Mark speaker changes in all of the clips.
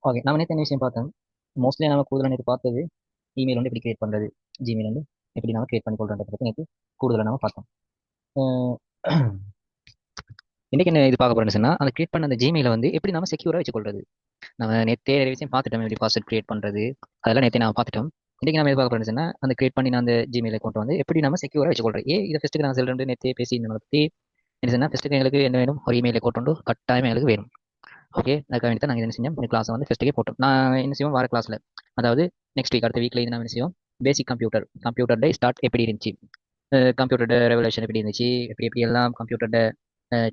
Speaker 1: Okay, நம்ம நேற்று என்ன விஷயம் பார்த்தோம். மோஸ்ட்லி நம்ம கூடுதலாக நேற்று பார்த்தது இமெயில் வந்து எப்படி கிரியேட் பண்ணுறது, ஜிமெயில் வந்து எப்படி நம்ம கிரியேட் பண்ணி கொள்றதை பற்றி நேற்று கூடுதலாக நம்ம பார்த்தோம். அஹ் இன்னைக்கு என்ன இது பார்க்க போறேன்னு சொன்னா, அந்த கிரியேட் பண்ண அந்த ஜிமெயில வந்து எப்படி நம்ம செக்யூரா வச்சுக்கொள்றது. நம்ம நேற்றே நிறைய விஷயம் பார்த்துட்டோம், எப்படி பாஸ்வேர்ட் கிரியேட் பண்றது, அதெல்லாம் நேற்றே நம்ம பார்த்துட்டோம். இன்னைக்கு நம்ம எது பார்க்க போறோம்னு சொன்னா, அந்த கிரியேட் பண்ணி அந்த ஜிமெயில் அக்கௌண்ட் வந்து எப்படி நம்ம செக்யூரா வச்சுக்கொள்றது. இதை ஃபஸ்ட்டுக்கு நான் சொல்றேன், நேற்றே பேசி இந்த பற்றி என்ன சொன்னா, ஃபஸ்ட்டுக்கு எங்களுக்கு என்ன வேணும், ஒரு இமெயில் அக்கௌண்ட் உண்டு கட்டாயம் எங்களுக்கு வேணும். ஓகே, அதுக்காக வேண்டி தான் நாங்கள் என்ன செஞ்சோம், இந்த கிளாஸை வந்து ஃபஸ்ட்டுக்கே போட்டோம். நான் என்ன செய்வோம், வார கிளாஸில், அதாவது நெக்ஸ்ட் வீக் அடுத்த வீக்ல இது நான் என்ன செய்வோம், பேசிக் கம்ப்யூட்டர் டே ஸ்டார்ட் எப்படி இருந்துச்சு, கம்ப்யூட்டர் ரெவல்யூஷன் எப்படி இருந்துச்சு, எப்படி எப்படி எல்லாம் கம்ப்யூட்டர்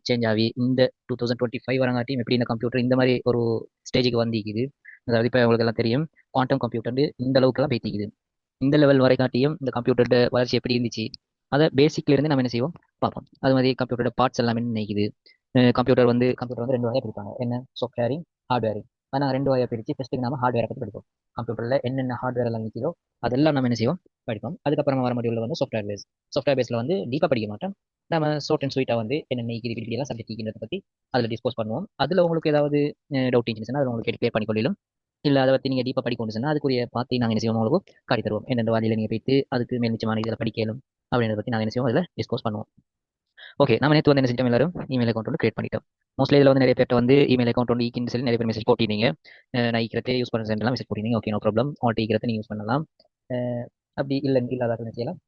Speaker 1: சேஞ்ச் ஆகி இந்த 2025 வரங்காட்டியும் எப்படி இந்த கம்ப்யூட்டர் இந்த மாதிரி ஒரு ஸ்டேஜுக்கு வந்திக்குது. அதாவது இப்போ உங்களுக்கு எல்லாம் தெரியும், குவாண்டம் கம்ப்யூட்டர் இந்த அளவுக்குலாம் பேத்திக்குது. இந்த லெவல் வரை காட்டியும் இந்த கம்ப்யூட்டர் வளர்ச்சி எப்படி இருந்துச்சு, அதை பேசிக்ல இருந்து நம்ம என்ன செய்வோம் பார்ப்போம். அது மாதிரி கம்ப்யூட்டரோட பார்ட்ஸ் எல்லாமே நினைக்குது. கம்ப்யூட்டர் வந்து ரெண்டு வகையாக பிரிப்பாங்க, என்ன, சாஃப்ட்வேரிங், ஹார்ட்வேரிங். ஆனால் நாங்கள் ரெண்டு வகையாக பிரித்து ஃபஸ்ட்டுக்கு நம்ம ஹார்ட்வேரை பற்றி படிப்போம். கம்ப்யூட்டரில் என்னென்ன ஹார்ட்வேர் எல்லாம் நிற்கிதோ அதெல்லாம் நம்ம என்ன செய்வோம் படிப்போம். அதுக்கப்புறமா வர முடிவில் வந்து சாஃப்ட்வேர் பேஸில் வந்து டீப்பாக படிக்க மாட்டோம். நம்ம ஷார்ட் அண்ட் ஸ்வீட்டாக வந்து என்ன நிற்கிது இப்படி எல்லாம் சப்ஜெக்ட் நிற்கிறத பற்றி அதில் டிஸ்கஸ் பண்ணுவோம். அதில் உங்களுக்கு ஏதாவது டவுட் இருந்துச்சுன்னா அதை உங்களுக்கு கிளியர் பண்ணிக்கொள்ளும். இல்லை அதை பற்றி நீங்கள் டீப்பாக படிக்கணும்னு சொன்னால் அதுக்குரிய பார்த்து நாங்கள் என்ன செய்வோம், உங்களுக்கு காட்டி தருவோம். எந்தெந்த வாதியில் நீங்கள் போய்த்து அதுக்கு மேல் நிச்சயமான இதில் படிக்கலும் அப்படின்றத பற்றி நாங்கள் என்ன செய்வோம், அதில் டிஸ்கஸ் பண்ணுவோம். ஓகே, நம்ம நேற்று வந்து என்ன செஞ்சோம், எல்லாரும் இமெயில் அக்கௌண்ட் வந்து கிரியேட் பண்ணிட்டோம். மோஸ்ட்லி இதில் வந்து நிறைய பேர்ட்ட வந்து இமெயில் அக்கௌண்ட் வந்து ஈக்கின்னு சொல்லி நிறைய பேர் மெசேஜ் போட்டிருந்தீங்க. நான் ஈக்கிறதே யூஸ் பண்ண சென்டர்லாம் மெசேஜ் போட்டிருந்தீங்க. ஓகே, நோ ப்ராப்ளம், உங்கள்கிட்ட ஈக்கிறத நீங்கள் யூஸ் பண்ணலாம். அப்படி இல்லாத என்ன செய்யலாம்,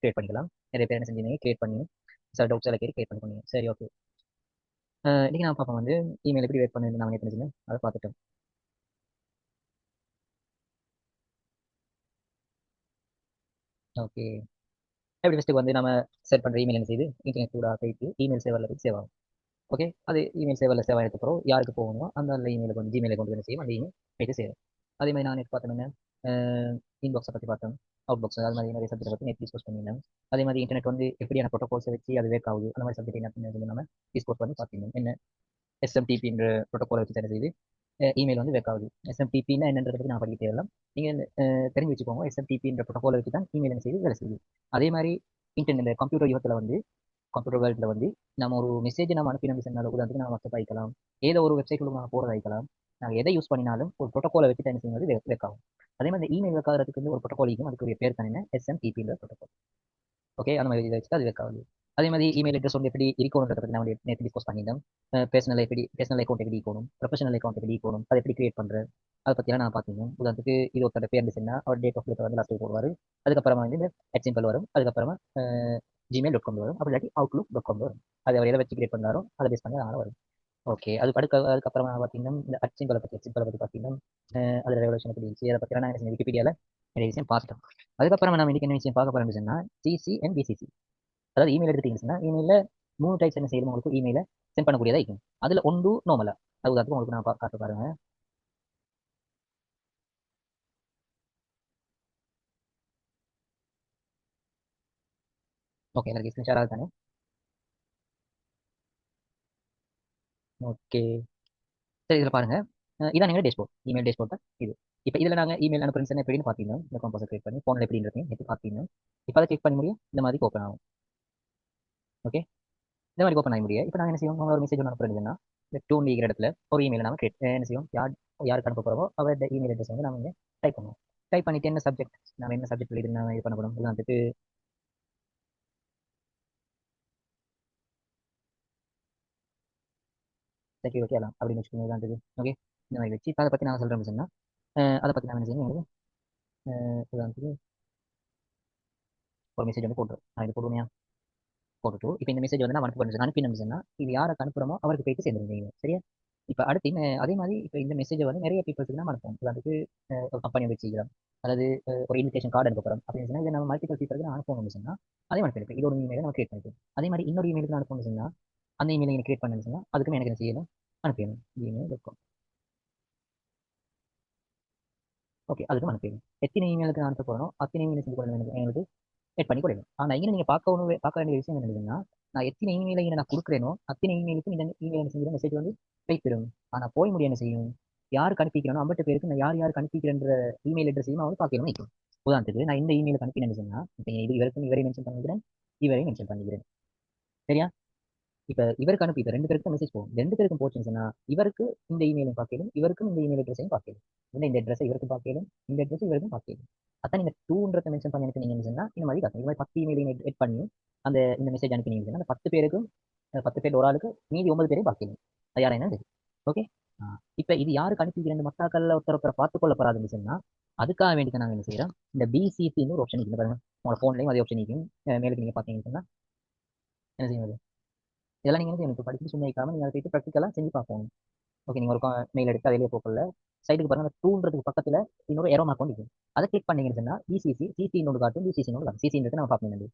Speaker 1: கிரியேட் பண்ணிக்கலாம். நிறைய பேர் என்ன செஞ்சீங்க, கிரியேட் பண்ணி சில டவுட்ஸ் எல்லாம் கேட்டு கிரியேட் பண்ணிக்கோங்க. சரி, ஓகே. இன்னைக்கு நான் பார்ப்போம் வந்து இமெயில் எப்படி கிரியேட் பண்ணி நாங்கள் நேற்று செஞ்சோம் அதை பார்த்துட்டோம். ஓகே, எப்படி ஃபஸ்ட்டுக்கு வந்து நம்ம செட் பண்ணுற இமெயில் என்ன செய்யுது, இன்டர்நெட் கூட போயிட்டு இமெயில் சேவரில் போய் சேவ் ஆகும். ஓகே, அது இமெயில் சேவரில் சேவ் ஆகிட்டு அப்புறம் யாருக்கு போகணுமோ அந்த இமெயிலுக்கு வந்து ஜிமெயில் அக்கௌண்ட் என்ன செய்யும், அந்த இமெயில் போயிட்டு சேரும். அதே மாதிரி நான் நேற்று பார்த்தோம்னா இன்பாக்ஸை பற்றி பார்த்தோம், அவுட் பாக்ஸ், அது மாதிரி நிறைய சப்ஜெக்ட் பற்றி நேற்று டிஸ்கஸ் பண்ணியிருந்தேன். அதே மாதிரி இன்டர்நெட் வந்து எப்படியான ப்ரோட்டோகால்ஸை வச்சு அது வேக் ஆகுது, அந்த மாதிரி சப்ஜெக்ட் என்ன பண்ணி நம்ம டிஸ்கஸ் பண்ணி பார்த்திருந்தோம். என்ன, எஸ்எம்டிபின்ற ப்ரோட்டோகாலை வச்சு என்ன செய்யுது, இமெயில் வந்து வேக் ஆகுது. எஸ்எம்டிபின்னா என்னன்றதை பற்றி நான் படிக்க தேவையில்லை, நீங்கள் தெரிஞ்சு வச்சுக்கோங்க. எஸ்எம்டிபின்ற ப்ரோட்டோகாலை வச்சு தான் இமெயில் என்ன செய்யுது, வேலை செய்யுது. அதே மாதிரி இன்டர்நெட் இந்த கம்ப்யூட்டர் யுகத்தில் வந்து கம்ப்யூட்டர் வேர்ல்டில் வந்து நம்ம ஒரு மெசேஜ் நம்ம அனுப்பி சொன்னாலும் உதாரணத்துக்கு நம்ம வாட்ஸ்அப் அயக்கலாம், ஏதோ ஒரு வெப்சைட் நம்ம போகிறது அயக்கலாம். நாங்கள் எதை யூஸ் பண்ணினாலும் ஒரு ப்ரோட்டோகாலை வச்சு என்ன செய்யும்போது வேக் ஆகும். அதே மாதிரி இமெயில் வைக்காததுக்கு வந்து ஒரு ப்ரோட்டோகால் இருக்கும், அதுக்குரிய பேர் தானே எஸ்எம்டிபின்ற ப்ரோட்டோகால். ஓகே, அந்த மாதிரி இதை வச்சு அது வேக் ஆகுது. அதே மாதிரி இமெயில் அட்ரஸ் வந்து எப்படி இருக்கணுன்றத பற்றி நம்ம நேற்று டிஸ்கஸ் பண்ணியிருந்தோம். பர்சனல் அக்கௌண்ட் எப்படி இருக்கணும், ப்ரொஃபஷனல் அக்கௌண்ட் எப்படி இருக்கணும், அதை எப்படி கிரியேட் பண்ணுறது, அதை பற்றியெல்லாம் நான் பார்த்துருந்தோம். உதாரணத்துக்கு இது ஒருத்தர பேர் இருந்துச்சுன்னா அவர் டேட் ஆஃப் பர்த் வந்து லாஸ்ட் போடுவார். அதுக்கப்புறமா வந்து இந்த சிம்பிள் வரும், அதுக்கப்புறமா gmail.com வரும், அப்படி இல்லாட்டி outlook.com வரும். அது அவர் எதை வச்சு கிரியேட் பண்ணாரோ அதை பேஸ் பண்ணி அதனால வரும். ஓகே, அதுக்கப்புறமா பார்த்தீங்கன்னா இந்த அச்சிம்பலை பற்றி பார்த்தீங்கன்னா அதில் ரெவல்யூஷன் எப்படி இருந்துச்சு, அதை பற்றிலாம் நான் விக்கிபீடியாவில் நிறைய விஷயம் பார்த்துட்டோம். அதுக்கப்புறமா நம்ம இன்னைக்கு என்ன விஷயம் பார்க்க போகிறோம்னு சொன்னால் சிசி அண்ட் பிசிசி. அதாவது இமெயில் எடுத்துட்டீங்கன்னா இமெயிலில் 3 டைப்ஸ் என்ன செய்யணும், உங்களுக்கு இமெயிலை சென்ட் பண்ணக்கூடியதாக இருக்கும். அதில் ஒன்று நார்மலாக, அது உதாரணத்துக்கு உங்களுக்கு நான் காட்ட பாருங்க. ஓகே, எனக்கு ஸ்கிரீன் ஷேர் ஆகுது தானே. ஓகே, சரி, இதில் பாருங்க. இதான் எங்கள் டேஷ்போர்ட், இமெயில் டேஷ்போர்ட் தான் இது. இப்போ இதில் நாங்கள் இமெயில் அனுப்புறேன் எப்படின்னு பார்த்தீங்கன்னா இந்த காம்போஸை கிரியேட் பண்ணி ஃபோனில் எப்படி இருக்கீங்க எப்படி பார்த்தீங்கன்னா இப்போ அதை கிளிக் பண்ணி முடியும், இந்த மாதிரி ஓப்பன் ஆகும். ஓகே, இந்த மாதிரி ஓப்பன் ஆகி முடியும். இப்போ நாங்கள் என்ன செய்வோம், உங்களை ஒரு மெசேஜ் ஒன்று அனுப்புறதுன்னா இந்த டூண்டிங்கிற இடத்துல ஒரு இமெயில் நம்ம கிரியேட் என்ன செய்வோம், யாருக்கு அனுப்ப போகிறோமோ அவரோட இமெயில் அட்ரஸ் வந்து நம்ம இங்கே டைப் பண்ணுவோம். டைப் பண்ணிட்டு என்ன சப்ஜெக்ட், நம்ம என்ன சப்ஜெக்ட் இது நம்ம இது பண்ண போகிறோம், உதாரணத்துக்கு செக்யூரிட்டி எல்லாம் அப்படின்னு வச்சுக்கோங்க உதாரணத்துக்கு. ஓகே, இந்த மாதிரி வச்சு இப்போ அதை பற்றி நான் சொல்கிறேன் சொன்னால் அதை பற்றி நான் என்ன செய்யணும், உங்களுக்கு உதாரணத்துக்கு ஒரு மெசேஜ் வந்து போட்டுரும். நான் இது போடுவேன் போட்டுட்டு இப்போ இந்த மெசேஜ் வந்து நான் அனுப்பினோம்னா இது யாருக்கு அனுப்புறமோ அவருக்கு போயிட்டு சேர்ந்துருந்தீங்க. சரியா, இப்போ அடுத்து அதே மாதிரி இப்போ இந்த மெசேஜை வந்து நிறைய பீப்புள்ஸுக்கு நம்ம அனுப்புவோம். அதுக்கு ஒரு கம்பெனி வச்சுக்கலாம், அதாவது ஒரு இன்விடேஷன் கார்டு அனுப்ப போகிறோம் அப்படின்னு சொன்னால் இதை நம்ம மல்டிபிள் பீப்புளுக்கு நான் அனுப்பணும்னு சொன்னால் அதே மாதிரி இப்போ இதோட இமெயிலை நம்ம கிரியேட் பண்ணிப்போம். அதே மாதிரி இன்னொரு இமெயிலுக்கு நான் அனுப்பணும்னு சொன்னால் அந்த இமெயிலை எனக்கு கிரியேட் பண்ணணும்னு சொன்னால் அதுக்குமே எனக்கு என்ன செய்யணும், அனுப்பிடணும். இமெயில் இருக்கும். ஓகே, அதுக்கும் அனுப்பிடணும். எத்தனை இமெயிலுக்கு நான் அனுப்ப போகிறோம் அத்தனை இமெயில் செஞ்சு கொள்ளணும் எங்களுக்கு செட் பண்ணி கொடுங்க. ஆனால் இங்கே நீங்கள் பார்க்க வேண்டிய விஷயம் என்னதுன்னா, நான் எத்தனை இமெயிலை இங்கே நான் கொடுக்குறேனோ அத்தனை இமெயிலுக்கும் இந்த இமெயில் செஞ்சு மெசேஜ் வந்து போய்த்திடும். ஆனால் போய் முடிய என்ன செய்யும், யாருக்கு அனுப்பிக்கிறேனோ 50 பேருக்கு நான் யாருக்கு அனுப்பிக்கிறேன்ற இமெயில் அட்ரஸையும் அவங்க பார்க்கணும் நிற்கும். உதாரணத்துக்கு நான் இந்த இமெயிலுக்கு அனுப்பினேன்னு சொன்னால் இப்போ இது இவருக்கும் இவரை மென்ஷன் பண்ணிக்கிறேன், இவரையும் மென்ஷன் பண்ணிக்கிறேன். சரியா, இப்போ இவருக்கு அனுப்பி இப்போ ரெண்டு பேருக்கு மெசேஜ் போகும். ரெண்டு பேருக்கும் போச்சுன்னு சொன்னா இவருக்கு இந்த இமெயிலும் பார்க்கலும், இவருக்கும் இந்த இமெயில் அட்ரஸையும் பார்க்கலும். இந்த அட்ரஸை இவருக்கும் பார்க்கலும், இந்த அட்ரஸ் இவருக்கும் பார்க்கலும். அதான் நீங்க டூன்றத மென்ஷன் பண்ணி அனுப்பினீங்கன்னு சொன்னா இந்த மாதிரி காட்டும். இந்த மாதிரி 10 இமெயிலையும் எட் பண்ணி அந்த இந்த மெசேஜ் அனுப்பினீங்கன்னு சொன்னா அந்த 10 பேருக்கும் 10 பேர் ஒரு ஆளுக்கு மீதி 9 பேரையும் பார்க்கலும். அது யாரா என்ன தெரியும். ஓகே. இப்போ இது யாருக்கு அனுப்பி ரெண்டு மத்தாக்கள்ல ஒருத்தர் பார்த்து கொள்ள போறாதுன்னு சொன்னா அதுக்காக வேண்டி நாங்கள் என்ன செய்யறோம், இந்த பிசிசின்னு ஒரு ஆப்ஷன் இருக்கு பாருங்க. உங்களோட ஃபோன்லையும் அதே ஆப்ஷன் இருக்கும். மேலுக்கு நீங்க பார்த்தீங்கன்னு சொன்னா என்ன செய்யுங்க, இதெல்லாம் நீங்க என்ன செய்யணும், இப்போ படிச்சு சும்மா இருக்காம நீங்க அதை போயிட்டு ப்ராக்டிக்கலாக செஞ்சு பார்க்கணும். ஓகே. நீங்க ஒரு மெயில் எடுத்து அதிலேயே போகல சைடுக்கு பாருங்க, அந்த டூன்றதுக்கு பக்கத்துல இன்னொரு ஏரோ மார்க் இருக்கும். அதை கிளிக் பண்ணீங்கன்னு சொன்னா பிசிசி சிசி நோடு காட்டும், பிசிசி நோடு காட்டும். சிசின்றது நம்ம பார்க்கணும்.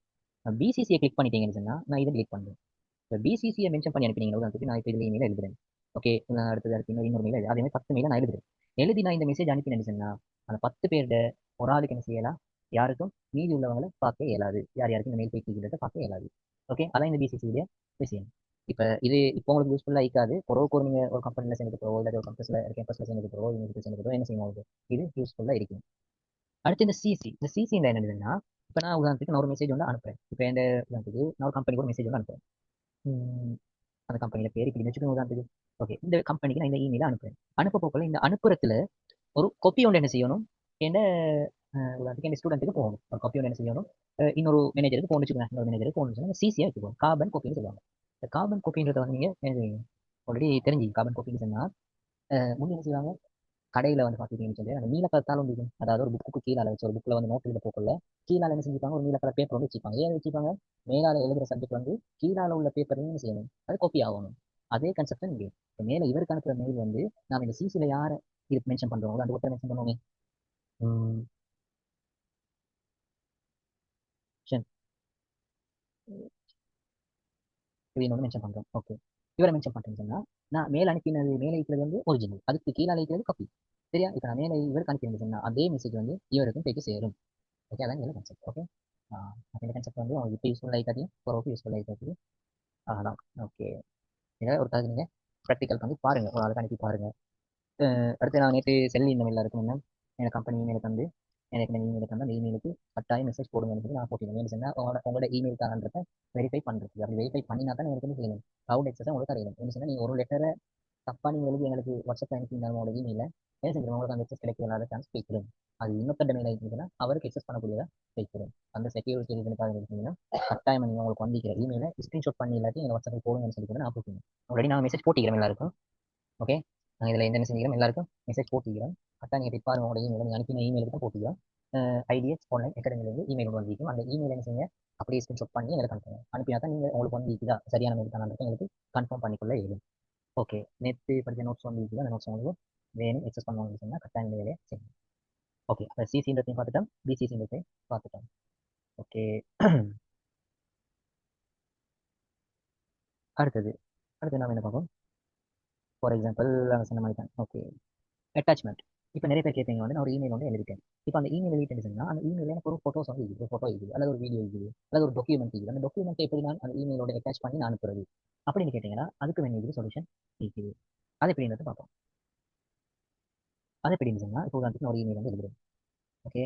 Speaker 1: பிசிசியை கிளிக் பண்ணிட்டீங்கன்னு சொன்னா நான் இதை கிளிக் பண்ணுறேன். இப்போ பிசிசியை மென்ஷன் பண்ணி அனுப்பினீங்க நான் இப்போ இதில் இமெயில் எழுதுறேன். ஓகே. அடுத்தது இன்னொரு மெயில் அதே மாதிரி 10 மெயில நான் எழுதுறேன். எழுதி நான் இந்த மெசேஜ் அனுப்பினேன்னு சொன்னா அந்த 10 பேர்ட ஒரு ஆளுக்கு என்ன செய்யலாம், யாருக்கும் மீதி உள்ளவங்களை பார்க்க இயலாது. யார் யாருக்கு இந்த மெயில் போய்க்கிறத பார்க்க இயலாது. ஓகே. அதான் இந்த பிசிசியுடைய விஷயம். இப்போ இது இப்போ உங்களுக்கு யூஸ்ஃபுல்லாக இருக்காது. ஒரு நீங்கள் ஒரு கம்பெனியில் சேர்ந்து போகிறோம், இல்லை ஒரு கேம்பஸில் சேர்ந்து போகிறோம், யூனிவர்சிட்டி சேர்ந்து போகிறோம், என்ன செய்யணும் உங்களுக்கு இது யூஸ்ஃபுல்லாக இருக்கும். அடுத்து இந்த சிசியில் என்னதுன்னா, இப்போ நான் உதாரணத்துக்கு நான் ஒரு மெசேஜ் வந்து அனுப்புறேன். இப்போ எந்த உதாரணத்துக்கு நான் ஒரு கம்பெனிக்கு ஒரு மெசேஜ் வந்து அனுப்புறேன். அந்த கம்பெனியில் பேர் இப்படி வச்சுக்கணும் உதாரணத்துக்கு. ஓகே. இந்த கம்பெனிக்கு நான் இந்த இமெயில அனுப்புறேன். அனுப்ப போக்கல இந்த அனுப்புறத்துல ஒரு கொப்பி ஒன்று என்ன செய்யணும், என்ன உதாரணத்துக்கு என் ஸ்டூடெண்ட்டுக்கு போகணும். ஒரு காப்பி ஒன்று என்ன செய்யணும், இன்னொரு மேனேஜருக்கு போகணும் வச்சுக்கோங்க. இன்னொரு மேனேஜருக்கு போகணும்னு சொன்னால் சிசியாக வச்சுக்கோங்க. கார்பன் காப்பின்னு சொல்லுவாங்க. இந்த கார்பன் காப்பின்றத வந்து நீங்கள் ஆல்ரெடி தெரிஞ்சு கார்பன் காப்பின்னு சொன்னால் முன்னே என்ன செய்வாங்க, கடையில் வந்து பார்த்துக்கிட்டீங்கன்னு சொல்லி அந்த நீல கலத்தால் வந்து அதாவது ஒரு புக்கு கீழே வச்சு ஒரு புக்கில் வந்து நோட்டு எழுத போக்கல கீழே என்ன செஞ்சுப்பாங்க, ஒரு நீல கலர் பேப்பர் வந்து வச்சுப்பாங்க. ஏன் வச்சுப்பாங்க, மேலால எழுதுகிற சப்ஜெக்ட் வந்து கீழால உள்ள பேப்பரையும் என்ன செய்யணும், அது காப்பி ஆகணும். அதே கான்செப்ட் தான் இங்கே. இப்போ மேலே இவருக்கு அனுப்புகிற மெயில் வந்து நாம் இந்த சிசியில் யாரை இது மென்ஷன் பண்ணுறோம், அந்த ஒருத்தர் மென்ஷன் பண்ணுவோமே. சரி. இது இன்னொன்று மென்ஷன் பண்ணுறோம். ஓகே. இவரை மென்ஷன் பண்ணுறேன்னு சொன்னால் நான் மேலே அனுப்பினது மேலே இருக்கிறது வந்து ஒரிஜினல், அதுக்கு கீழே இருக்கிறது காப்பி. சரியா. இப்போ நான் மேலே இவருக்கு அனுப்பினது சொன்னால் அதே மெசேஜ் வந்து இவருக்கும் போய்ட்டு சேரும். ஓகே. அதான் இதில் கான்செப்ட். ஓகே. இந்த கான்செப்ட் வந்து உங்களுக்கு இப்போ யூஸ்ஃபுல் ஆகிக்காட்டியும் ஓரளவுக்கு யூஸ்ஃபுல் ஆகிக்காட்டியும் அதான். ஓகே. இதை ஒருத்தர் நீங்கள் ப்ராக்டிக்கல் பண்ணி பாருங்கள், ஒரு ஆளுக்கு அனுப்பி பாருங்கள். அடுத்து நான் நேற்று செல்லி இந்த மெயிலில் இருக்குன்னா எனக்கு கம்பெனி இமெயிலுக்கு வந்து எனக்கு இந்த இமெயிலுக்கு வந்து அந்த இமெயிலுக்கு கட்டாயம் மெசேஜ் போடுங்கன்னு சொல்லி நான் போட்டிருந்தேன். சொன்னால் உங்களோட இமெயில் காரன்றதை வெரிஃபை பண்ணுறது. அப்படி வெரிஃபை பண்ணினா தான் எனக்கு வந்து செய்யணும் க்ளவுட் எக்ஸஸ் உங்களுக்கு அறியணும். என்ன சொன்னால் நீங்கள் ஒரு லெட்டரை தப்பாக நீங்கள் எழுதி எங்களுக்கு வாட்ஸ்அப் அனுப்பியிருந்தாலும் உங்களோட இமெயிலில் என்ன செஞ்சிடும், உங்களுக்கு அந்த எக்ஸஸ் கிடைக்க இல்லாத சான்ஸ் போய்க்கிடும். அது இன்னொருத்த மெயில் ஆகிட்டுன்னா அவருக்கு எக்ஸஸ் பண்ணக்கூடியதாக போய்க்கிடும். அந்த செக்யூரிட்டி ரீசனுக்காக இருந்தீங்கன்னா கட்டாயம் நீங்கள் உங்களுக்கு வந்திருக்கிற இமெயிலை ஸ்க்ரீன்ஷாட் பண்ணி இல்லாட்டி எங்கள் வாட்ஸ்அப்பில் போடுங்கன்னு சொல்லி கூட நான் போட்டுருக்கேன். ஆல்ரெடி நான் மெசேஜ் போட்டிக்கிறேன் எல்லாருக்கும். ஓகே. நான் இதில் எந்த மெசேஜ் எல்லாருக்கும் மெசேஜ் போட்டுக்கிறேன். கரெக்டாக நீங்கள் பாருங்க, உங்களோட இமெயில் நீங்கள் அனுப்பின இமெயிலுக்கு தான் போட்டுக்கிறேன். ஐடிஎஸ் ஆன்லைன் அகாடமிலேருந்து இமெயில் வந்திருக்கும். அந்த இமெயில் என்ன செய்யுங்க, அப்படியே ஸ்கிரீன்ஷாட் பண்ணி எங்களுக்கு அனுப்புங்க. அனுப்பினா தான் நீங்கள் உங்களுக்கு வந்துருக்குதா சரியான மெயில் தானே எங்களுக்கு கன்ஃபார்ம் பண்ணிக்கொள்ள இயலும். ஓகே. நேற்று படித்த நோட்ஸ் வந்துருக்குது. அந்த நோட்ஸ் உங்களுக்கு வேணும் எக்ஸஸ் பண்ணுவாங்கன்னு சொன்னால் கரெக்டாக இந்த வேலையை செய்யுங்க. ஓகே. இப்போ சிசின்றதையும் பார்த்துட்டோம், பிசிசின்றதையும் பார்த்துட்டோம். ஓகே. அடுத்தது அடுத்து நாம் என்ன பார்ப்போம். ஃபார் எக்ஸாம்பிள் நான் சொன்ன மாதிரி தான். ஓகே. அட்டாச்மெண்ட். இப்போ நிறைய பேர் கேட்பீங்க வந்து நான் ஒரு இமெயில் வந்து எழுதிட்டேன். இப்போ அந்த இமெயில் எழுதிட்டேன்னா அந்த இமெயில் எனக்கு ஒரு ஃபோட்டோஸ் வந்து இருக்குது, ஒரு ஃபோட்டோ இருக்குது, அல்லது ஒரு வீடியோ இருக்குது, அல்லது ஒரு டாக்குமெண்ட் இருக்குது. அந்த டாக்குமெண்ட்டை எப்படி நான் அந்த இமெயிலோட அட்டாச் பண்ணி நான் அனுப்புறது அப்படின்னு கேட்டிங்கன்னா அதுக்கு வேண்டிய சொல்யூஷன் இருக்குது. அது எப்படின்றத பார்ப்போம். அது எப்படின்னு சொன்னால் இப்போ உதாரணத்துக்கு நான் ஒரு இமெயில் வந்து எழுதுறேன். ஓகே.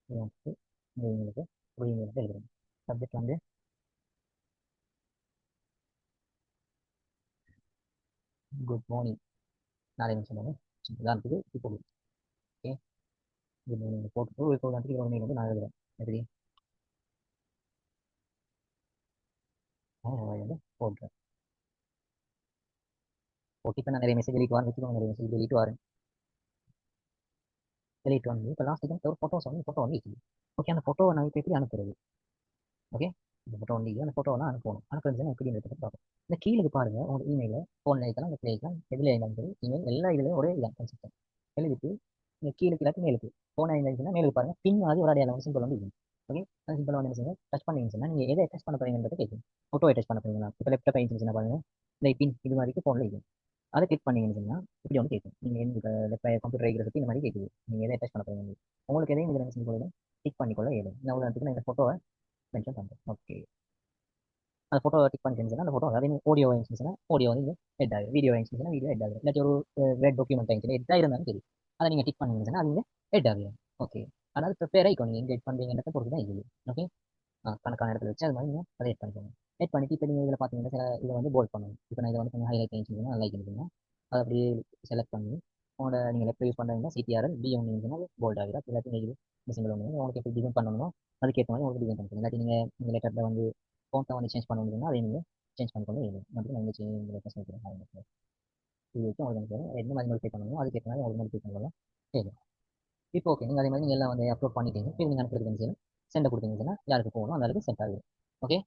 Speaker 1: இந்த இமெயிலுக்கு ஒரு இமெயில் வந்து எழுதுறேன். சப்ஜெக்ட் வந்து குட் மார்னிங். நாளை என்ன சொன்னாங்க உதாரணத்துக்கு இப்போ ஓகே குட் மார்னிங் போட்டு இப்போ உதாரணத்துக்கு ஒரு மெயில் வந்து நான் எழுதுறேன். எப்படி வந்து போடுறேன். ஓகே. இப்போ நான் நிறைய மெசேஜ் எழுதிட்டு வரேன் வச்சுக்கோங்க, நிறைய மெசேஜ் எழுதிட்டு வரேன். எழுதிட்டு வந்து இப்போ லாஸ்ட்டுக்கு ஒரு ஃபோட்டோ வந்து இருக்குது. ஓகே. அந்த ஃபோட்டோவை நான் இப்போ எப்படி அனுப்புறது. ஓகே. இந்த ஃபோட்டோ வந்து அந்த ஃபோட்டோவை நான் அனுப்பணும். அனுப்புறது எப்படி எடுத்து பார்ப்போம். இந்த கீழே பாருங்க உங்கள் இமெயிலில் ஃபோனில் இருக்கலாம், இந்த பிளே இருக்கலாம், எதில் இருந்தாலும் சரி இமெயில் எல்லா இதுலையும் ஒரே இதான் கான்செப்ட். எழுதிட்டு இந்த கீழே இல்லாட்டி மேலுக்கு ஃபோனாக இருந்துச்சுன்னா மேலுக்கு பாருங்க, பின் மாதிரி ஒரு அடையாளம் சிம்பிள் வந்து இருக்கும். ஓகே. அந்த சிம்பிள் வந்து என்ன செய்யுங்க, டச் பண்ணீங்கன்னு சொன்னால் நீங்கள் எதை டச் பண்ண போறீங்கன்றதை கேட்கும். ஃபோட்டோ டச் பண்ண போறீங்களா, இப்போ லேப்டாப் இருந்துச்சுன்னா பாருங்க இந்த பின் இது மாதிரி ஃபோனில் இருக்கும். அதை கிளிக் பண்ணீங்கன்னு சொன்னால் இப்படி வந்து கேட்கும். நீங்கள் இந்த கம்ப்யூட்டர் வைக்கிறதுக்கு இந்த மாதிரி கேட்குது. நீங்கள் எதை டச் பண்ண போறீங்க, உங்களுக்கு எதையும் இதில் என்ன செஞ்சு கொள்ளணும், கிளிக் பண்ணிக்கொள்ள இயலும். நான் உதாரணத்துக்கு நான் இந்த ஃபோட்டோவை மென்ஷன் பண்ணுறேன். ஓகே. அந்த ஃபோட்டோ டிக் பண்ணிட்டு அந்த ஃபோட்டோ அதாவது ஆடியோ இருந்துச்சுன்னா ஆடியோ வந்து ஹெட் ஆகும், வீடியோ இருந்துச்சுன்னா வீடியோ ஹெட் ஆகும், இல்லாட்டி ஒரு வேட் டாக்குமெண்ட் இருந்துச்சுன்னா ஹெட்டாக இருந்தாலும் சரி அதை நீங்கள் டிக் பண்ணிங்கன்னா அது ஹெட் ஆகும். ஓகே. அதாவது ப்ரிப்பேர் ஆகிக்கணும் நீங்கள் எங்கே எட் பண்ணுறீங்கன்றத பொறுத்து தான் இது. ஓகே, கணக்கான இடத்துல வச்சு அது மாதிரி நீங்கள் அதை எட் பண்ணிக்கோங்க. எட் பண்ணிட்டு இப்போ நீங்கள் இதில் பார்த்தீங்கன்னா சில இதை வந்து போல்ட் பண்ணணும். இப்போ நான் இதை வந்து கொஞ்சம் ஹைலைட் பண்ணிச்சுன்னா லைக் பண்ணிக்கோங்க. அதை அப்படியே செலக்ட் பண்ணி உங்களோட நீங்கள் எப்படி யூஸ் பண்ணுறீங்கன்னா சிடிஆர்எல் பி ஒன்று இருந்துச்சுன்னா போல்ட் ஆகிடும். இல்லாட்டி நீங்கள் இந்த சிங்கிள் ஒன்று உங்களுக்கு எப்படி டிசைன் பண்ணணுமோ அதுக்கேற்ற மாதிரி உங்களுக்கு டிசைன் பண்ணிக்கணும். இல்லாட்டி நீங்கள் இந்த லெட்டரில் வந்து ஃபோன்ட்டை வந்து சேஞ்ச் பண்ண முடியும்னா அதை நீங்கள் சேஞ்ச் பண்ணிக்கொண்டு வேணும். அப்படி நான் சேஞ்ச் பண்ணிக்கிறேன். இது வச்சு உங்களுக்கு எந்த மாதிரி மோடிஃபை பண்ணணுமோ அதுக்கேற்ற மாதிரி உங்களுக்கு மோடிஃபை பண்ணலாம். சரி, இப்போ ஓகே நீங்கள் அதே மாதிரி நீங்கள் எல்லாம் வந்து அப்லோட் பண்ணிட்டீங்க. இப்போ நீங்கள் அனுப்புறதுக்கு வந்து சென்ட் கொடுத்தீங்கன்னா யாருக்கு போகணும் அந்த அளவுக்கு சென்ட் ஆகுது. ஓகே,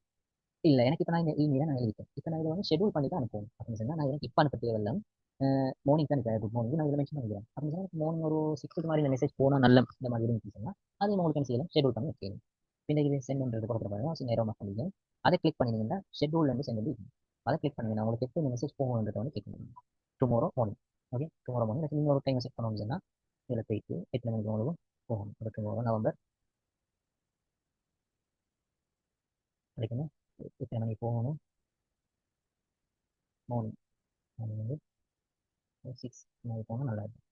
Speaker 1: இல்லை எனக்கு இப்போ நான் இந்த இமெயிலை நான் எழுதிட்டேன். இப்போ நான் இதை வந்து ஷெட்யூல் பண்ணி தான் அனுப்புவோம் அப்படின்னு சொன்னால் நான் எனக்கு இப்போ அனுப்ப தேவையில்லை. மார்னிங் தான் இப்போ குட் மார்னிங் நான் இதில் மென்ஷன் பண்ணிக்கிறேன். அப்படின்னு சொன்னால் மார்னிங் ஒரு 6 மாதிரி இந்த மெசேஜ் போனால் நல்ல இந்த மாதிரி இருந்துச்சு சொன்னால் அது உங்களுக்கு என்ன செய்யலாம் ஷெட்யூல் பண்ணி வைக்கணும். இந்த இது சென்ட் பண்ணுறது கொடுக்குற பாருங்க நேரம் பண்ணிங்க அதை கிளிக் பண்ணிங்கன்னா ஷெட்யூல்லேருந்து சென்ட் பண்ணி அதை கிளிக் பண்ணுங்க. நான் உங்களுக்கு எப்போ இந்த மெசேஜ் போகணுன்றதை வந்து கிளிக் பண்ணுங்க. Tomorrow morning. Okay, tomorrow morning நீங்கள் ஒரு டைம் செட் பண்ணணும்னு சொன்னால் இதில் போயிட்டு எத்தனை மணிக்கு உங்களுக்கு போகணும். ஒரு டுமாரோ நவம்பர் கிடைக்கணும். எத்தனை மணிக்கு போகணும் மார்னிங். மார்னிங் வந்து 6 மணிக்கு போனால் நல்லா இருக்கும்.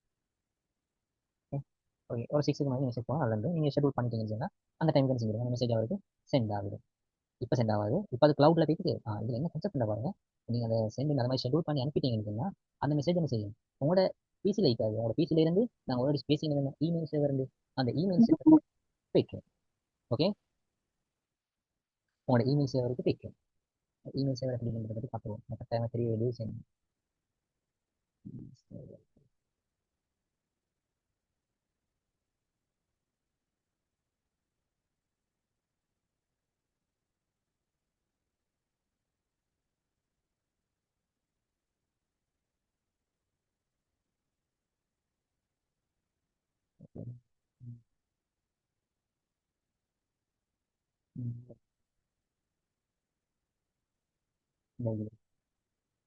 Speaker 1: ஓகே, ஒரு 6 மணி மெசேஜ் போனால் நல்லது. நீங்கள் ஷெட்யூல் பண்ணிட்டீங்கன்னு சொன்னால் அந்த டைமுக்கு செஞ்சுருங்க. அந்த மெசேஜ் அவருக்கு சென்ட் ஆகுது. இப்போ சென்ட் ஆகாது. இப்போ அது க்ளவுடில் போயிட்டு இதில் என்ன கன்செப்ட் பாருங்க. நீங்கள் அதை சென்ட் அந்த மாதிரி ஷெட்யூல் பண்ணி அனுப்பிட்டீங்கன்னு சொன்னால் அந்த மெசேஜ் என்ன செய்யும் உங்களோட பிசியில் இருக்காது. உங்களோட பிசியில இருந்து நாங்கள் ஒரு பேசிங்க இமெயில் சேவர் இருந்து அந்த இமெயில் சேவர் போய்க்கும். ஓகே, உங்களோட இமெயில் சேவருக்கு போய்க்கும். இமெயில் சேவர் அப்படிங்கிறத பற்றி பார்த்துருவோம். கட்டாயமாக தெரிய வேண்டிய விஷயம்.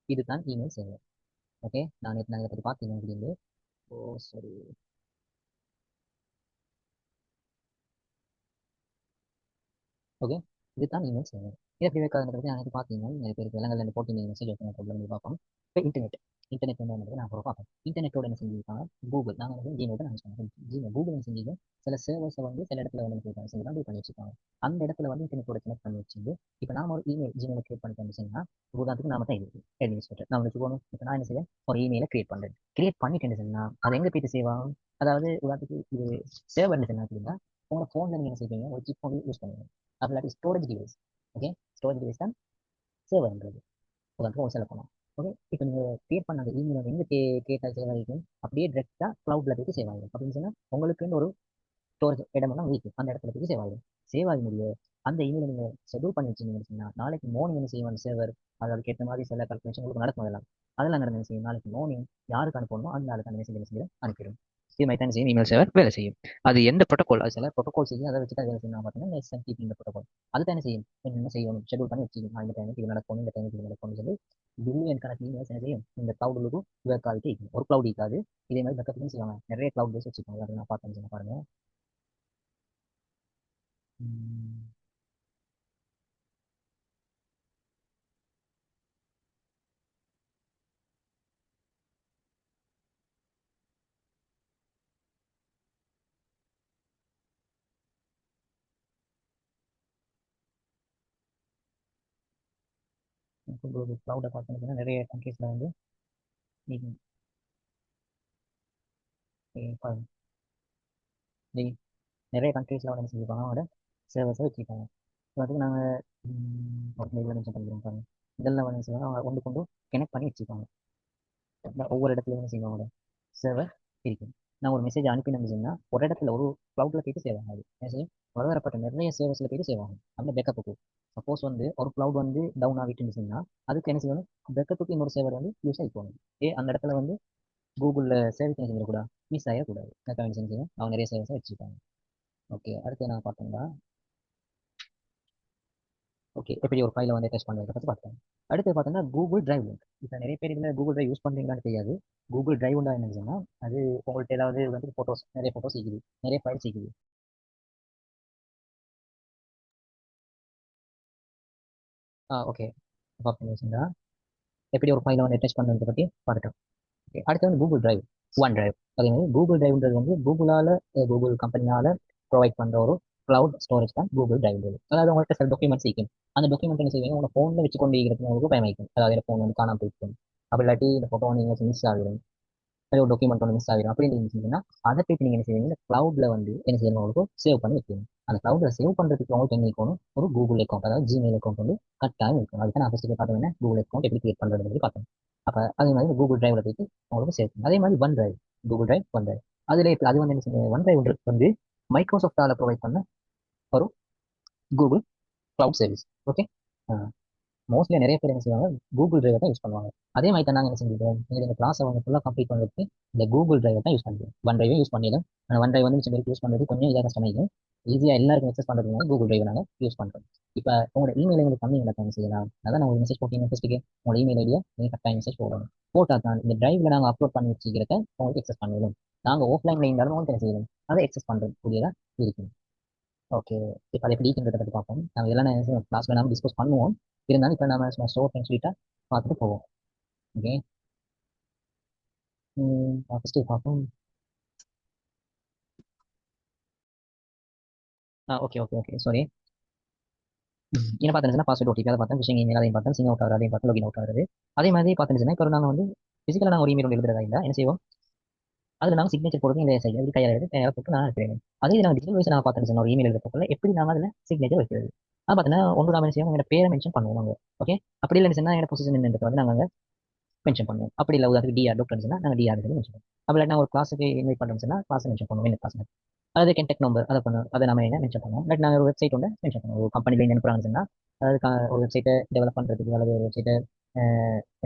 Speaker 1: இதுதான் இமெயில் சேவர். ஓகே, நான் இதை பற்றி பார்த்தீங்க அப்படின்னு. ஓ சரி, ஓகே, இதுதான் இமெயில் சேவர். இதை எப்படி வைக்காதுன்றது எனக்கு பார்த்தீங்கன்னா நிறைய பேருக்கு விலங்குகள் போட்டு நீங்கள் மெசேஜ் வைக்கணும் ப்ராப்ளம் பார்ப்போம். இப்போ இன்டர்நெட் வந்து என்னது நான் பார்ப்போம். இன்டர்நெட்டோட என்ன செஞ்சுருக்காங்க கூகுள். நாங்கள் வந்து ஜிமெயில் தான் சொன்னோம். ஜிமெயில் கூகுள் என்ன செஞ்சீங்க சில சர்வர்ஸை வந்து சில இடத்துல வந்து செஞ்சு தான் பண்ணி வச்சுருக்காங்க. அந்த இடத்துல வந்து இன்டர்நெட்டோட கனெக்ட் பண்ணி வச்சுருந்து இப்போ நான் ஒரு இமெயில் ஜிமெயில் கிரியேட் பண்ணி சொன்னீங்கன்னா உதாரணத்துக்கு நாம தான் இருக்கு அட்மினிஸ்ட்ரேட்டர் நான் வச்சுக்கணும். இப்போ நான் என்ன செய்வேன் ஒரு இமெயிலை கிரியேட் பண்ணுறேன். கிரியேட் பண்ணிட்டு என்ன சொன்னால் அது எங்கே போயிட்டு சேவ் ஆகும். அதாவது உதாரணத்துக்கு இது சேவர் என்ன அப்படின்னா உங்களோட ஃபோனில் நீங்கள் என்ன செய்வீங்க ஒரு சிப் ஃபோன் யூஸ் பண்ணுவீங்க. அப்படி இல்லாட்டி storage device. Okay, storage device தான் சேவர்ன்றது. உதாரணத்துக்கு ஒரு செலக்ட் பண்ணலாம். ஓகே, இப்போ நீங்கள் கிரியேட் பண்ண அந்த இமெயில் வந்து எங்கே கேட்டால் சேவ் ஆகிக்கும் அப்படியே டேரெக்டாக க்ளவுடில் போய்ட்டு சேவ் ஆகிடும். அப்படின்னு சொன்னால் உங்களுக்குன்னு ஒரு ஸ்டோரேஜ் இடமெல்லாம் வீக்கு அந்த இடத்துல போய் சேவ் ஆகிடும். சேவ் ஆகி முடியும் அந்த இமெயில் நீங்கள் ஷெட்யூல் பண்ணி வச்சிங்கன்னு சொன்னால் நாளைக்கு மார்னிங் என்ன செய்யும் அந்த சேவர் அதுக்கு ஏற்ற மாதிரி சில கல்குலேஷன் உங்களுக்கு நடக்கும். அதெல்லாம் நடந்து என்ன செய்யும் நாளைக்கு மார்னிங் யாருக்கு அனுப்பணுமோ அந்த நாளுக்கு அந்த மெசேஜ் என்ன அனுப்பிடும். இது மாதிரி தான் செய்யும் இமெயில் சேவர் வேலை செய்யும். அது எந்த ப்ரோட்டோகால் அது சில ப்ரோட்டோகால் செய்யும். அதை வச்சு தான் வேலை செய்யணும் பார்த்தீங்கன்னா எஸ்எம்டிபி இந்த ப்ரோட்டோகால் அது என்ன செய்யும் என்ன செய்யணும் ஷெட்யூல் பண்ணி வச்சுக்கணும். இந்த டைமுக்கு இது நடக்கும் இந்த டைமுக்கு இது நடக்கும்னு சொல்லி பில்லியன் கணக்கு இமெயில்ஸ் என்ன செய்யும் இந்த க்ளவுடுக்கு ஒர்க் ஆகிட்டு ஒரு க்ளவுட் இருக்காது. இதே மாதிரி பக்கத்துலையும் செய்வாங்க. நிறைய க்ளவுட் பேஸ் வச்சுக்கோங்க. அதை நான் பார்த்தேன் பாருங்க. உங்களுக்கு க்ளவுடை பார்த்தீங்கன்னா நிறைய கண்ட்ரீஸில் வந்து நீங்கள் பாருங்க நீங்கள் நிறைய கண்ட்ரீஸில் வந்து என்ன செஞ்சுருப்பாங்க அவங்களோட சர்வர்ஸை வச்சுருக்காங்க. அதுக்கு நாங்கள் இதில் மென்ஷன் பண்ணிக்கிறோம் பாருங்க. இதெல்லாம் வந்து செய்வாங்க அவங்க கொண்டு கொண்டு கனெக்ட் பண்ணி வச்சுருக்காங்க. ஒவ்வொரு இடத்துலையும் என்ன செய்வாங்க அவங்களோட சர்வர் இருக்கும். நான் ஒரு மெசேஜ் அனுப்பினேன்னு சொன்னால் ஒரு இடத்துல ஒரு க்ளவுடில் போயிட்டு சேவ் ஆகாது. என்ன செய்யும் பலதரப்பட்ட நிறைய சர்வர்ஸில் போயிட்டு சேவ் ஆகும் அந்த பேக்கப்புக்கு. சப்போஸ் வந்து ஒரு க்ளவுட் வந்து டவுன் ஆகிட்டுன்னு சொன்னால் அதுக்கு என்ன செய்யணும் பேக்கப்புக்கு இன்னொரு சேவர் வந்து யூஸ் ஆகி போகணும். அந்த இடத்துல வந்து கூகுளில் சேவைக்கு என்ன செஞ்சிடக்கூடாது மிஸ் ஆகிடக்கூடாது. அதுக்காக செஞ்சு அவங்க நிறைய சேவைஸை வச்சுருக்காங்க. ஓகே, அடுத்து நான் பார்த்தோம்னா ஓகே எப்படி ஒரு ஃபைலை வந்து டெஸ்ட் பண்ணுறதை பற்றி பார்த்தோம். அடுத்து பார்த்தோம்னா கூகுள் டிரைவ் லிங்க். இப்போ நிறைய பேர் இதில் கூகுள் டிரைவ் யூஸ் பண்ணுறீங்களான்னு தெரியாது. கூகுள் டிரைவ்னா என்னன்னு சொன்னால் அது உங்கள்கிட்ட ஏதாவது வந்து ஃபோட்டோஸ் நிறைய ஃபோட்டோஸ் இருக்குது நிறைய ஃபைல்ஸ் இருக்குது. ஓகே, பார்த்தீங்கன்னா எப்படி ஒரு ஃபைலை வந்து டெஸ்ட் பண்ணுறதை பற்றி பார்த்துட்டோம். ஓகே, அடுத்து வந்து கூகுள் டிரைவ் ஒன் டிரைவ். அதே மாதிரி கூகுள் டிரைவ்ன்றது வந்து கூகுளால் கூகுள் கம்பெனியால் ப்ரொவைட் பண்ணுற ஒரு க்ளவுட் ஸ்டோரேஜ் தான் கூகுள் டிரைவ். அதாவது உங்கள்கிட்ட சில டாக்குமெண்ட்ஸ் இருக்கும். அந்த டாக்குமெண்ட் என்ன செய்வீங்க, உங்கள் ஃபோனில் வச்சு கொண்டு இருக்கிறது உங்களுக்கு பயன் வைக்கும். அதாவது ஃபோன் வந்து காணாமல் போயிடும், அப்படி இல்லாட்டி இந்த ஃபோட்டோ நீங்கள் மிஸ் ஆகிடும், ஒரு டாக்குமெண்ட் ஒன்று மிஸ் ஆகிடும் அப்படின்னு நீங்கள் செஞ்சீங்கன்னா அதை போய்ட்டு நீங்கள் என்ன செய்வீங்க, இந்த க்ளவுடில் வந்து என்ன செய்யணும், உங்களுக்கு சேவ் பண்ணி வைக்கணும். அந்த க்ளவுடில் சேவ் பண்ணுறதுக்கு உங்களுக்கு என்ன இருக்கணும், ஒரு கூகுள் அக்கௌண்ட், அதாவது ஜிமெயில் அக்கௌண்ட் வந்து கட்டாயம் இருக்கும். அதுக்கு நான் ஃபஸ்ட்டு பார்த்தீங்கன்னா கூகுள் அக்கௌண்ட் எப்படி கிரியேட் பண்ணுறது சொல்லி பார்த்தேன். அப்போ அதே மாதிரி கூகுள் டிரைவில் போயிட்டு உங்களுக்கு சேவ் பண்ணணும். அதே மாதிரி one drive, Google drive, one drive. அதில் இப்போ அது வந்து என்ன செய்யுங்க, ஒன் டிரைவ் வந்து மைக்ரோசாஃப்டால் ப்ரொவைட் பண்ண ஒரு Google cloud service. Okay, mostly நிறைய பேர் என்ன செய்வாங்க, கூகுள் டிரைவை தான் யூஸ் பண்ணுவாங்க. அதே மாதிரி தான் நாங்கள் என்ன செஞ்சுருக்கோம், எங்கள் இந்த கிளாஸ் அவங்க ஃபுல்லாக கம்ப்ளீட் பண்ணுறதுக்கு இந்த கூகுள் டிரைவை தான் யூஸ் பண்ணிடுவோம். ஒன் டிரைவே யூஸ் பண்ணிடலாம். ஆனால் ஒன் டிரைவ் வந்து மிச்சம் பேருக்கு யூஸ் பண்ணுறது கொஞ்சம் இதாக கஷ்டமாயிருக்கும். ஈஸியாக எல்லாருக்கும் அக்சஸ் பண்ணுறதுனால கூகுள் டிரைவை நாங்கள் யூஸ் பண்ணுறோம். இப்போ உங்களோட இமெயில் எங்களுக்கு கம்மி என்ன செய்யலாம், அதான் நான் ஒரு மெசேஜ் போட்டீங்க ஃபஸ்ட்டுக்கு உங்களோட இமெயில் ஐடியா நீங்கள் கரெக்டாக மெசேஜ் போடணும். போட்டால் தான் இந்த டிரைவில் நாங்கள் அப்லோட் பண்ணி வச்சுக்கிறத உங்களுக்கு எக்ஸஸ் பண்ணிடும். நாங்கள் ஆஃப்லைனில் இருந்தாலும் உங்களுக்கு என்ன செய்யணும், அதை எக்ஸஸ் பண்ணுறது கூடியதாக இருக்கும். ஓகே, இப்போ அதை எப்படி ஈக்குன்றதை பற்றி பார்ப்போம். நம்ம இதெல்லாம் கிளாஸில் நம்ம டிஸ்கஸ் பண்ணுவோம். இருந்தாலும் இப்போ நம்ம சும்மா ஸ்டோர் பண்ணி சொல்லிட்டா பார்த்துட்டு போவோம். ஓகே, ஃபஸ்ட்டு பார்ப்போம். Okay okay okay sorry. என்ன பார்த்துச்சுன்னா பாஸ்வேர்ட் ஓடிபி அதை பார்த்தேன், விஷயம் இமெயில் அதையும் பார்த்தேன், சிங் அவுட் ஆகுது அதையும் பார்த்தேன், லாகின் அவுட் ஆகுது. அதே மாதிரி பார்த்துச்சுன்னா இப்போ நாங்கள் வந்து ஃபிசிக்கலாக நாங்கள் ஒரு இமெயில் எழுதுறதா இல்லை என்ன செய்வோம், அதில் நாங்கள் சிக்னேச்சர் போடுறது இல்லை சைடில் எப்படி கையில் எடுத்து கையால் போட்டு நான் இருக்கிறேன். அதே நாங்கள் டிஜிட்டல் வைஸ் நாங்கள் பார்த்துச்சுன்னா ஒரு இமெயில் எழுத எப்படி நாங்கள் அதில் சிக்னேச்சர் வைக்கிறது. அது பார்த்தீங்கன்னா ஒன்று நாம என்ன செய்வோம், எங்களோட பேரை மென்ஷன் பண்ணுவோம் நாங்கள். ஓகே, அப்படி இல்லைன்னு சொன்னால் எங்களோட பொசிஷன் என்னன்றது வந்து நாங்கள் மென்ஷன் பண்ணுவோம். அப்படி இல்லை உதாரணத்துக்கு டிஆர் டாக்டர் சொன்னால் நாங்கள் டிஆர் மென்ஷன் பண்ணுவோம். அப்படி இல்லை நான் ஒரு கிளாஸுக்கு இன்வைட் பண்ணுறோம்னு சொன்னால் கிளாஸ் மென்ஷன் பண்ணுவோம், என்ன கிளாஸ். அதாவது கென்டெக்ட் நம்பர் அதை பண்ணுவோம், அதை நம்ம என்ன மென்ஷன் பண்ணுவோம். பட் நாங்கள் ஒரு வெப்சைட் ஒன்று மென்ஷன் பண்ணுவோம். ஒரு கம்பெனியில் என்ன அனுப்புறாங்கன்னு சொன்னால் அதாவது ஒரு வெப்சைட்டை டெவலப் பண்ணுறதுக்கு அல்லது ஒரு வெப்சைட்டை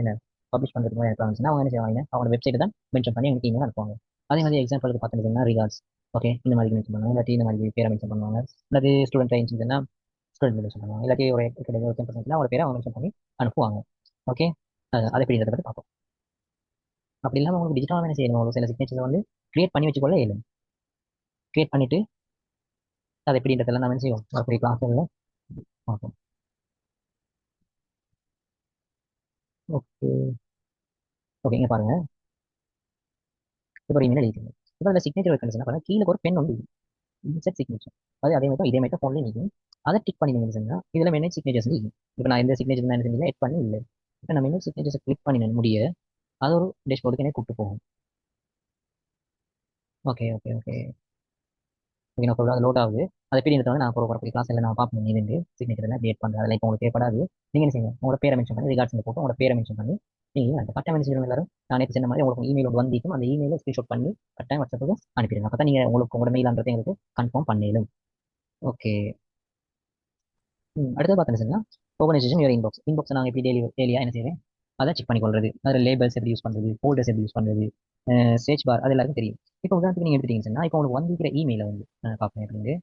Speaker 1: என்ன பப்ளிஷ் பண்ணுறதுக்கு அனுப்புறாங்கன்னு சொன்னால் அவங்க என்ன செய்வாங்க, அவங்களோட வெப்சைட்டை தான் மென்ஷன் பண்ணி எங்களுக்கு இமெயில் அனுப்புவாங்க. அதே மாதிரி எக்ஸாம்பிளுக்கு பார்த்தீங்கன்னா ரிகார்ட்ஸ், ஓகே இந்த மாதிரி மென்ஷன் பண்ணுவாங்க, இல்லாட்டி இந்த மாதிரி பேரை மென்ஷன் பண்ணுவாங்க. இல்லாட்டி ஸ்டூடெண்ட் இருந்துச்சுன்னா ஸ்டூடெண்ட் மென்ஷன் பண்ணுவாங்க, இல்லாட்டி ஒரு அவங்களோட பேரை அவங்க மென்ஷன் பண்ணி அனுப்புவாங்க. ஓகே, அதை எப்படி பற்றி பார்ப்போம். அப்படி இல்லாமல் உங்களுக்கு டிஜிட்டலாக என்ன செய்யணும், ஒரு சில சிக்னேச்சர்ஸ் வந்து கிரியேட் பண்ணி வச்சுக்கொள்ள இயலும். கிரியேட் பண்ணிட்டு அது எப்படின்றதெல்லாம் நம்ம என்ன செய்வோம் அப்படி கிளாஸ்ல பார்ப்போம். ஓகே ஓகேங்க பாருங்க, இப்போ ஒரு இமெயில் எழுதிங்க. இப்போ அதில் சிக்னேச்சர் வைக்கணும் பாருங்க, கீழே ஒரு பென் வந்து இன்செட் சிக்னேச்சர், அது அதே மாதிரி இதே மாதிரி ஃபோன்லேயே நிற்கும். அதை டிக் பண்ணி நீங்கள் செஞ்சால் இதில் மேனேஜ் சிக்னேச்சர்ஸ் இருக்கும். இப்போ நான் இந்த சிக்னேச்சர் நான் என்ன செஞ்சீங்க எட் பண்ணி இல்லை. இப்போ நம்ம மேனேஜ் சிக்னேச்சர்ஸ் கிளிக் பண்ணி முடிய அது ஒரு டேஷ்போர்டுக்கு என்ன கூப்பிட்டு போகும். ஓகே ஓகே ஓகே ஓகே நான் சொல்கிறேன், அது லோட் ஆகுது. அதை எப்படி வந்து நான் போகிற கிளாஸ் எல்லாம் நான் பார்ப்பேன், நீ சிக்னேச்சர் எல்லாம் கிரியேட் பண்ணுறேன். அதில் இப்போ உங்களுக்கு தேவைப்படாது. நீங்கள் என்ன செய்யுங்க, உங்களோட பேரை மென்ஷன் பண்ணி ரிகார்ட்ஸ் போட்டு உங்களோட பேரை மென்ஷன் பண்ணி நீங்கள் அந்த கட்டாயம் என்ன செய்யணும், எல்லாரும் நான் நேற்று சொன்ன மாதிரி உங்களுக்கு இமெயில் வந்திருக்கும், அந்த இமெயிலை ஸ்க்ரீன்ஷாட் பண்ணி கட்டாயம் வாட்ஸ்அப்புக்கு அனுப்பிடுங்க. அப்போ தான் நீங்கள் உங்களுக்கு உங்களோட மெயிலான்றது எங்களுக்கு கன்ஃபார்ம் பண்ணிடும். ஓகே, அடுத்து பார்த்தீங்கன்னா ஆர்கனைசேஷன் யுவர் இன்பாக்ஸ். இன்பாக்ஸ் நாங்கள் எப்படி டெய்லியாக என்ன செய்வேன், அதை செக் பண்ணி கொள்வது. அதில் லேபிள்ஸ் எப்படி யூஸ் பண்ணுறது, ஃபோல்டர்ஸ் எப்படி யூஸ் பண்ணுறது, சர்ச் பார், அது எல்லாருக்கும் தெரியும். இப்போ உதாரணத்துக்கு நீங்கள் எடுத்துட்டீங்கன்னா இப்போ உங்களுக்கு வந்திருக்கிற இமெயிலை வந்து பார்ப்பேன் எப்படி.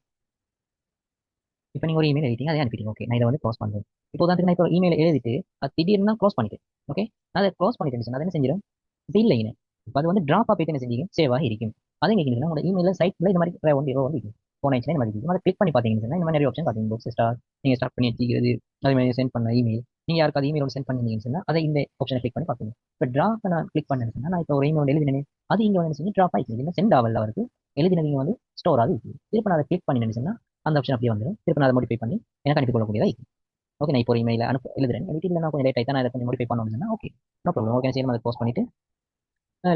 Speaker 1: இப்போ நீங்கள் ஒரு இமெயில் எழுதிட்டீங்க, அதை அனுப்பிட்டீங்க. ஓகே, நான் இதை வந்து க்ளோஸ் பண்ணுறேன். இப்போ உதாரணத்துக்கு நான் இப்போ இமெயில் எழுதிட்டு அது திடீர்னு க்ளோஸ் பண்ணிட்டேன். ஓகே, அதை க்ளோஸ் பண்ணிட்டேன், அதை என்ன செஞ்சிடும், இது இல்லைங்க. இப்போ அது வந்து ட்ராப் போயிட்டு என்ன செஞ்சீங்க, சேவ் ஆகி இருக்கும். அதே கேட்குறீங்கன்னா உங்களோட இமெயில் சைட்டில் இந்த மாதிரி வந்து போன ஆயிடுச்சுன்னா இந்த மாதிரி அதை கிளிக் பண்ணி பார்த்தீங்கன்னா இந்த மாதிரி நிறைய ஆப்ஷன் பார்த்தீங்க, புக்ஸ் ஸ்டார்ட் நீங்கள் ஸ்டார்ட் பண்ணி வச்சுக்கிறது, அதே மாதிரி சென்ட் பண்ண இமெயில், நீங்கள் யாருக்காவது இமெயில் சென்ட் பண்ணீங்கன்னு சொன்னால் அதை இந்த ஆப்ஷனை கிளிக் பண்ணி பார்ப்பீங்க. இப்போ ட்ராப் நான் கிளிக் பண்ணேன்னு சொன்னால் நான் இப்போ ஒரு இமெயில் எழுதினேன், அது இங்கே வந்து செஞ்சு ட்ராப் ஆகிடுச்சு, இல்லை சென்ட் ஆகல அவருக்கு, எழுதினது இங்கே வந்து ஸ்டோர் ஆகி இருக்குது. திருப்பி நான் அதை கிளிக் பண்ணினேன்னு சொன்னால் அந்த ஆப்ஷன் அப்படியே வந்துடும். திருப்பி நான் அதை மோடிஃபை பண்ணி எனக்கு அனுப்பி கொள்ளக்கூடியதாக இருக்குது. ஓகே, நான் இப்போ ஒரு இமெயில் எழுதுறேன், எழுதிட்டு நான் கொஞ்சம் லேட் ஆகிட்டா நான் அதை கொஞ்சம் மோடிஃபை பண்ணணும்னு சொன்னால் ஓகே நோ ப்ராப்ளம். ஓகே செய்யணும், அதை போஸ்ட் பண்ணிட்டு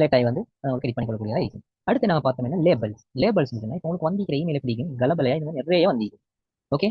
Speaker 1: லேட் ஆகி வந்து கிளிக் பண்ணி கொள்ளக்கூடியதாக இருக்குது. அடுத்து நம்ம பார்த்தோம்னா லேபிள்ஸ். லேபிள்ஸ் இப்போ உங்களுக்கு வந்திருக்கிற இமெயில் எப்படி இருக்கும், கலபலையாக இந்த மாதிரி நிறைய வந்திருக்கும். ஓகே,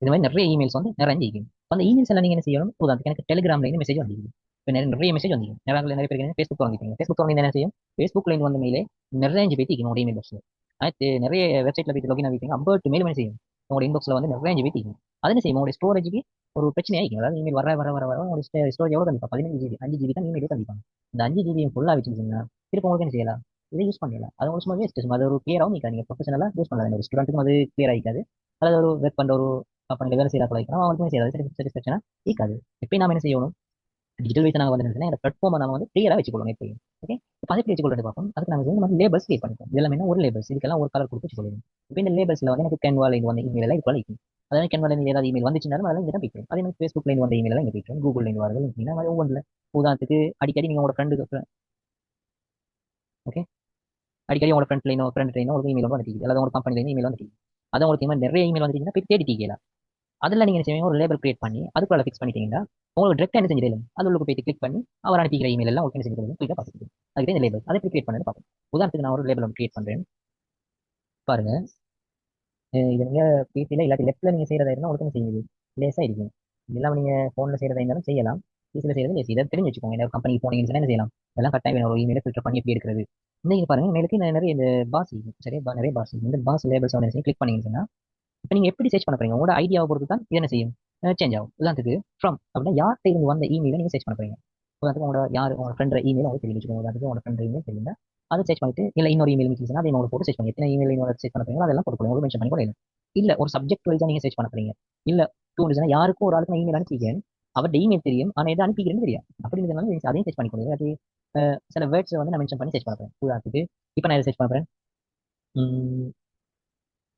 Speaker 1: இந்த மாதிரி நிறைய இமெயில்ஸ் வந்து நிறைஞ்சிருக்கும். அந்த இமெயில்ஸ் எல்லாம் நீங்கள் என்ன செய்யணும், உதாரணத்துக்கு எனக்கு டெலிகிராமில் இருந்து மெசேஜ் வந்திருக்கும். இப்போ நிறைய மெசேஜ் வந்திருக்கும். நிறைய பேருக்கு ஃபேஸ்புக் வாங்கிப்பீங்க, ஃபேஸ்புக் வாங்கி என்ன செய்யும், ஃபேஸ்புக்கில் இருந்து வந்த மெயிலே நிறைய போயிட்டு உங்களோட இமெயில் பாக்ஸில். அடுத்து நிறைய வெப்சைட்டில் போயிட்டு லாகின் ஆகிப்பீங்க, 50 மெயில் என்ன செய்யும் உங்களோட இன்பாக்ஸில் வந்து நிறைய போயிட்டு. அது என்ன செய்யும், உங்களுடைய ஸ்டோரேஜுக்கு ஒரு பிரச்சனை ஆகிக்கும். அதாவது இமெயில் வர வர வர வர உங்களுடைய ஸ்டோரேஜ் எவ்வளோ கண்டிப்பாக 15 GB 5 GB தான் இமெயிலே கண்டிப்பாங்க. இந்த 5 GB ஃபுல்லாக வச்சுருந்தீங்கன்னா திரும்ப உங்களுக்கு என்ன செய்யலாம், இதை யூஸ் பண்ணலாம். அது உங்களுக்கு சும்மா வேஸ்ட், சும்மா அது ஒரு கிளியராகவும் நிற்காது. நீங்கள் ப்ரொஃபஷனலாக யூஸ் பண்ணலாம், ஒரு ஸ்டூடெண்ட்டுக்கும் அது கிளியர் ஆகிக்காது. அதாவது ஒரு ஒர்க் பண்ணுற ஒரு கம்பெனியில் வேலை செய்யறா போல அவங்களுக்குமே செய்யாது சாட்டிஸ்ஃபேக்ஷனாக இருக்காது. எப்பயும் நாம என்ன செய்யணும், டிஜிட்டல் வைஸ் நாங்கள் வந்து இந்த பிளாட்ஃபார்மை நம்ம வந்து கிளியராக வச்சுக்கொள்ளணும் எப்பயும். ஓகே, இப்போ அதை வச்சுக்கொள்றது பார்ப்போம். அதுக்கு நம்ம இந்த மாதிரி லேபிள்ஸ் கிரியேட் பண்ணிப்போம். இதெல்லாம் என்ன ஒரு லேபிள்ஸ், இதுக்கெல்லாம் ஒரு கலர் கொடுத்து வச்சுக்கொள்ளணும். இப்போ இந்த லேபிள்ஸில் வந்து எனக்கு கேன்வால இது வந்து இமெயில் எல்லாம் இப்போ இருக்கும். அதாவது கேன்வால ஏதாவது இமெயில் வந்துச்சுனாலும் அதெல்லாம் இங்கே தான் போய்க்கும். அதே மாதிரி ஃபேஸ்புக்கில் வந்த இமெயில் எல்லாம் இங்கே போய்க்கும், கூகுளில் வரது இந்த மாதிரி ஒவ்வொன்றில். உதாரணத்துக்கு அடிக்கடி நீங்கள் உங்களோட ஃப்ரெண்டுக்கு ஓகே அடிக்கடி உங்களோட ஃப்ரெண்ட்லைனோ ஒரு இமெயில் வந்து வந்துட்டு அல்லது உங்களோட கம்பெனிலேருந்து இமெயில் வந்துட்டு அதை உங்களுக்கு இந்த மாதிரி நிறைய இமெயில் வந்துட்டீங்கன்னா போய் தேடிட்டீங்களா அதில் நீங்கள் என்ன செய்வீங்க ஒரு லேபிள் கிரியேட் பண்ணி அதுக்குள்ள ஃபிக்ஸ் பண்ணிட்டீங்கன்னா உங்களுக்கு டேரெக்டாக என்ன செஞ்சிடலாம் அது உங்களுக்கு போயிட்டு கிளிக் பண்ணி அவர் அனுப்பிக்கிற இமெயில் எல்லாம் உங்களுக்கு என்ன செஞ்சிடலாம் போய் பார்த்துட்டு அதுக்கு இந்த லேபிள் அதை எப்படி கிரியேட் பண்ணி பார்ப்போம். உதாரணத்துக்கு நான் ஒரு லேபிள் ஒன்று கிரியேட் பண்ணுறேன் பாருங்க. இது நீங்கள் பிசியில் இல்லாட்டி லெஃப்ட்டில் நீங்கள் செய்கிறதா இருந்தால் உங்களுக்கு என்ன செய்யுது லேஸாக இருக்கும். இதெல்லாம் நீங்கள் ஃபோனில் செய்கிறதா இருந்தாலும் செய்யலாம். பிசியில் செய்கிறது லேஸ் இதை தெரிஞ்சு வச்சுக்கோங்க. இந்த கம்பெனிக்கு போனீங்கன்னு சொன்னா என்ன செய்யலாம் இதெல்லாம் கட்டாயம் ஒரு இமெயில் ஃபில்டர் பண்ணி எப்படி எடுக்கிறது. நீங்கள் பாருங்க மேலுக்கு நிறைய இந்த பாஸ் இருக்கும் சரி நிறைய பாஸ் இருக்கும். இந்த பாஸ் லேபிள்ஸ் வந்து கிளிக் பண்ணீங்கன்னு சொன்னா இப்போ நீங்கள் எப்படி சர்ச் பண்ண போறீங்க உங்களோட ஐடியாவை பொறுத்து தான் இது என்ன செய்யும் சேஞ்ச் ஆகும். உதாரணத்துக்கு ஃப்ரம் அப்படின்னா யார்கிட்ட இருந்து வந்த இமெயிலை நீங்கள் சர்ச் பண்ண போறீங்க. உதாரணத்துக்கு உங்களோட யார் உங்களோட ஃப்ரெண்ட் இமெயில் உங்களுக்கு தெரிஞ்சு வச்சுக்கோங்க. உதாரணத்துக்கு உங்களோட ஃப்ரெண்ட் இமெயில் தெரியுங்க அதை சர்ச் பண்ணிட்டு இல்லை இன்னொரு இமெயில் இருந்துச்சுன்னா அதை உங்களுக்கு போட்டு சர்ச் பண்ணி எத்தனை இமெயில் இன்னொரு சர்ச் பண்ண போறீங்களோ அதெல்லாம் போட்டு உங்களுக்கு மென்ஷன் பண்ணி கூட இல்ல ஒரு சப்ஜெக்ட் வைஸா நீங்க சர்ச் பண்ண போறீங்க. இல்ல தோணுச்சுன்னா யாருக்கும் ஒரு ஆளுக்கு நான் இமெயில் அனுப்பிக்கிறேன் அவர்கிட்ட இமெயில் தெரியும் ஆனா எதை அனுப்பிக்கிறேன்னு தெரியும் அப்படி இருந்ததுனால அதையும் சர்ச் பண்ணிக்கணும். அது சில வேர்ட்ஸ் வந்து நான் மென்ஷன் பண்ணி சர்ச் பண்ண போறேன். உதாரணத்துக்கு இப்போ நான் இதை சர்ச் பண்ண போறேன்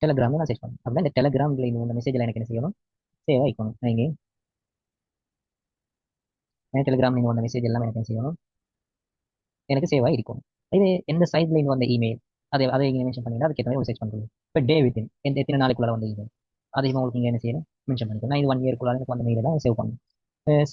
Speaker 1: டெலிகிராம் நான் சர்ச் பண்ணேன் அப்படின்னா இந்த டெலிகிராம்ல இந்த மெசேஜ்ல எனக்கு என்ன செய்யணும் சேவ் ஆயிக்கணும். நீங்க டெலிகிராம் நீங்க வந்த மெசேஜ் எல்லாம் எனக்கு என்ன செய்யணும் எனக்கு சேவ் ஆகிருக்கும். இது எந்த சைட்ல இருந்து வந்த இமெயில் அதை நீங்க மென்ஷன் பண்ணீங்கன்னா அதுக்கு ஏற்ற மாதிரி சர்ச் பண்ணுறது. இப்போ டே வித்தின் எத்தனை நாளைக்குள்ள வந்த இமெயில் அதையும் உங்களுக்கு நீங்க என்ன செய்யணும் மென்ஷன் பண்ணிக்கணும். நான் இது 1 இயர்க்குள்ள எனக்கு வந்த மெயில் தான் சேவ் பண்ணணும்.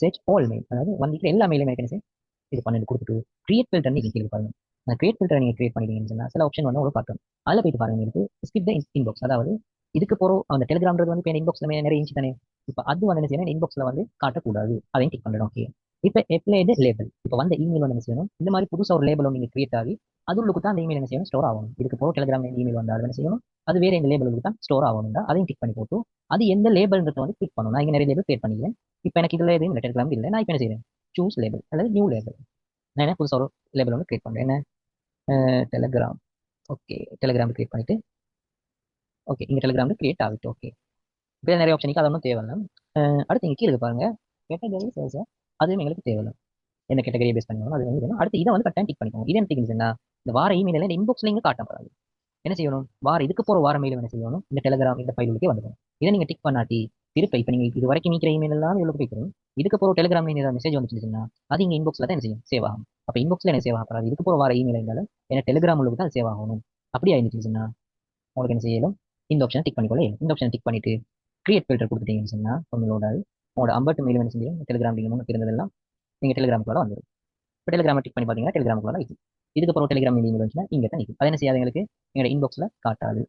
Speaker 1: சர்ச் ஆல் மெயில் அதாவது வந்துட்டு எல்லா மெயிலும் எனக்கு என்ன செய்யும் இது பண்ணிட்டு கொடுத்துட்டு கிரியேட் ஃபில்டர் நீங்க கீழே பாருங்க. அந்த கிரியேட் ஃபில்டர் நீங்க கிரியேட் பண்ணிட்டீங்கன்னு சொன்னா சில ஆப்ஷன் வந்து உங்களுக்கு பார்க்கணும். அதில் போயிட்டு பாருங்க இருக்கு ஸ்கிப் த இன்பாக்ஸ் அதாவது இதுக்கு போறோம் அந்த டெலிகிராம்ன்றது வந்து இப்போ இன்பாக்ஸ்ல நிறைய இன்ச்சு தானே. இப்போ அது வந்து என்ன செய்யணும் இன்பாக்ஸ்ல வந்து காட்டக்கூடாது அதையும் டிக் பண்ணிடும். ஓகே இப்போ எப்ளைடு லேபிள் இப்போ வந்த இமெயில் வந்து என்ன செய்யணும் இந்த மாதிரி புதுசாக ஒரு லேபிள் நீங்க கிரியேட் ஆகி அது உங்களுக்கு தான் அந்த இமெயில் என்ன செய்யணும் ஸ்டோர் ஆகணும். இதுக்கு போகிற டெலிகிராம் இமெயில் வந்தாலும் என்ன செய்யணும் அது வேற இந்த லேபிளுக்கு தான் ஸ்டோர் ஆகணும். அதையும் டிக் பண்ணி போட்டு அது எந்த லேபிள்ன்றத வந்து கிளிக் பண்ணணும். நான் இங்கே நிறைய லேபிள் கிரியேட் பண்ணிக்கிறேன். இப்போ எனக்கு இதில் எதுவும் இந்த டெலிகிராம் இல்லை நான் இப்போ என்ன செய்யறேன் சூஸ் லேபிள் அல்லது நியூ லேபிள். நான் என்ன புதுசாக ஒரு லேபிள் ஒன்று கிரியேட் பண்ணுறேன் என்ன டெலிகிராம். ஓகே டெலிகிராம் கிரியேட் பண்ணிட்டு ஓகே இங்கே டெலிகிராம் கிரியேட் ஆகிட்டு ஓகே இப்போ நிறைய ஆப்ஷனுக்கு அது ஒன்றும் தேவையில்லை. அடுத்து இங்கே கீழே பாருங்க கேட்டகரி சர்ச் அதுவும் எங்களுக்கு தேவையில்லை. என்ன கேட்டகரியை பேஸ் பண்ணுவோம் அது வந்து அடுத்து இதை வந்து கரெக்டாக டிக் பண்ணிக்கோங்க. இது என்ன டிக்னா இந்த வார இமெயில் இந்த இன்பாக்ஸ்ல இங்கே காட்டப்படாது. என்ன செய்யணும் இதுக்கு போகிற வார மெயில் என்ன செய்யணும் இந்த டெலிகிராம் இந்த ஃபைலுக்கே வந்துடும். இதை நீங்கள் டிக் பண்ணாட்டி திருப்பி இப்போ நீங்கள் இது வரைக்கும் நீக்கிற இமெயில் எல்லாம் இவ்வளோ போய்க்கிறோம். இதுக்கு போகிற டெலிகிராம் ஏதாவது மெசேஜ் வந்துச்சுன்னா அது இங்கே இன்பாக்ஸ்ல தான் என்ன செய்யும் சேவ் ஆகும். அப்போ இன்பாக்ஸ்ல என்ன சேவ் ஆகாது இதுக்கு போகிற வார இமெயில் இருந்தாலும் ஏன்னா டெலிகிராம் உள்ளுக்கு தான் சேவ் ஆகணும். அப்படி ஆயிருந்துச்சுன்னா உங்களுக்கு என்ன செய்யணும் இந்த ஆப்ஷனை டிக் பண்ணிக்கொள்ள இந்த ஆப்ஷனை டிக் பண்ணிட்டு கிரியேட் ஃபில்டர் கொடுத்துட்டீங்கன்னு சொன்னா உங்களோட அம்பட்டு மெயில் என்ன செஞ்சு டெலிகிராம் நீங்கள் முன்னுக்கு இருந்ததெல்லாம் நீங்கள் டெலிகிராமுக்குள்ள வந்துடும். இப்போ டெலிகிராம் டிக் பண்ணி பார்த்தீங்கன்னா டெலிகிராமுக்குள்ள இருக்கு. இதுக்கப்புறம் டெலிகிராம் இமெயில் வந்துச்சுன்னா இங்கே தான் நிற்கும். அதை என்ன செய்யாது எங்களுக்கு எங்களோட இன்பாக்ஸில் காட்டாது.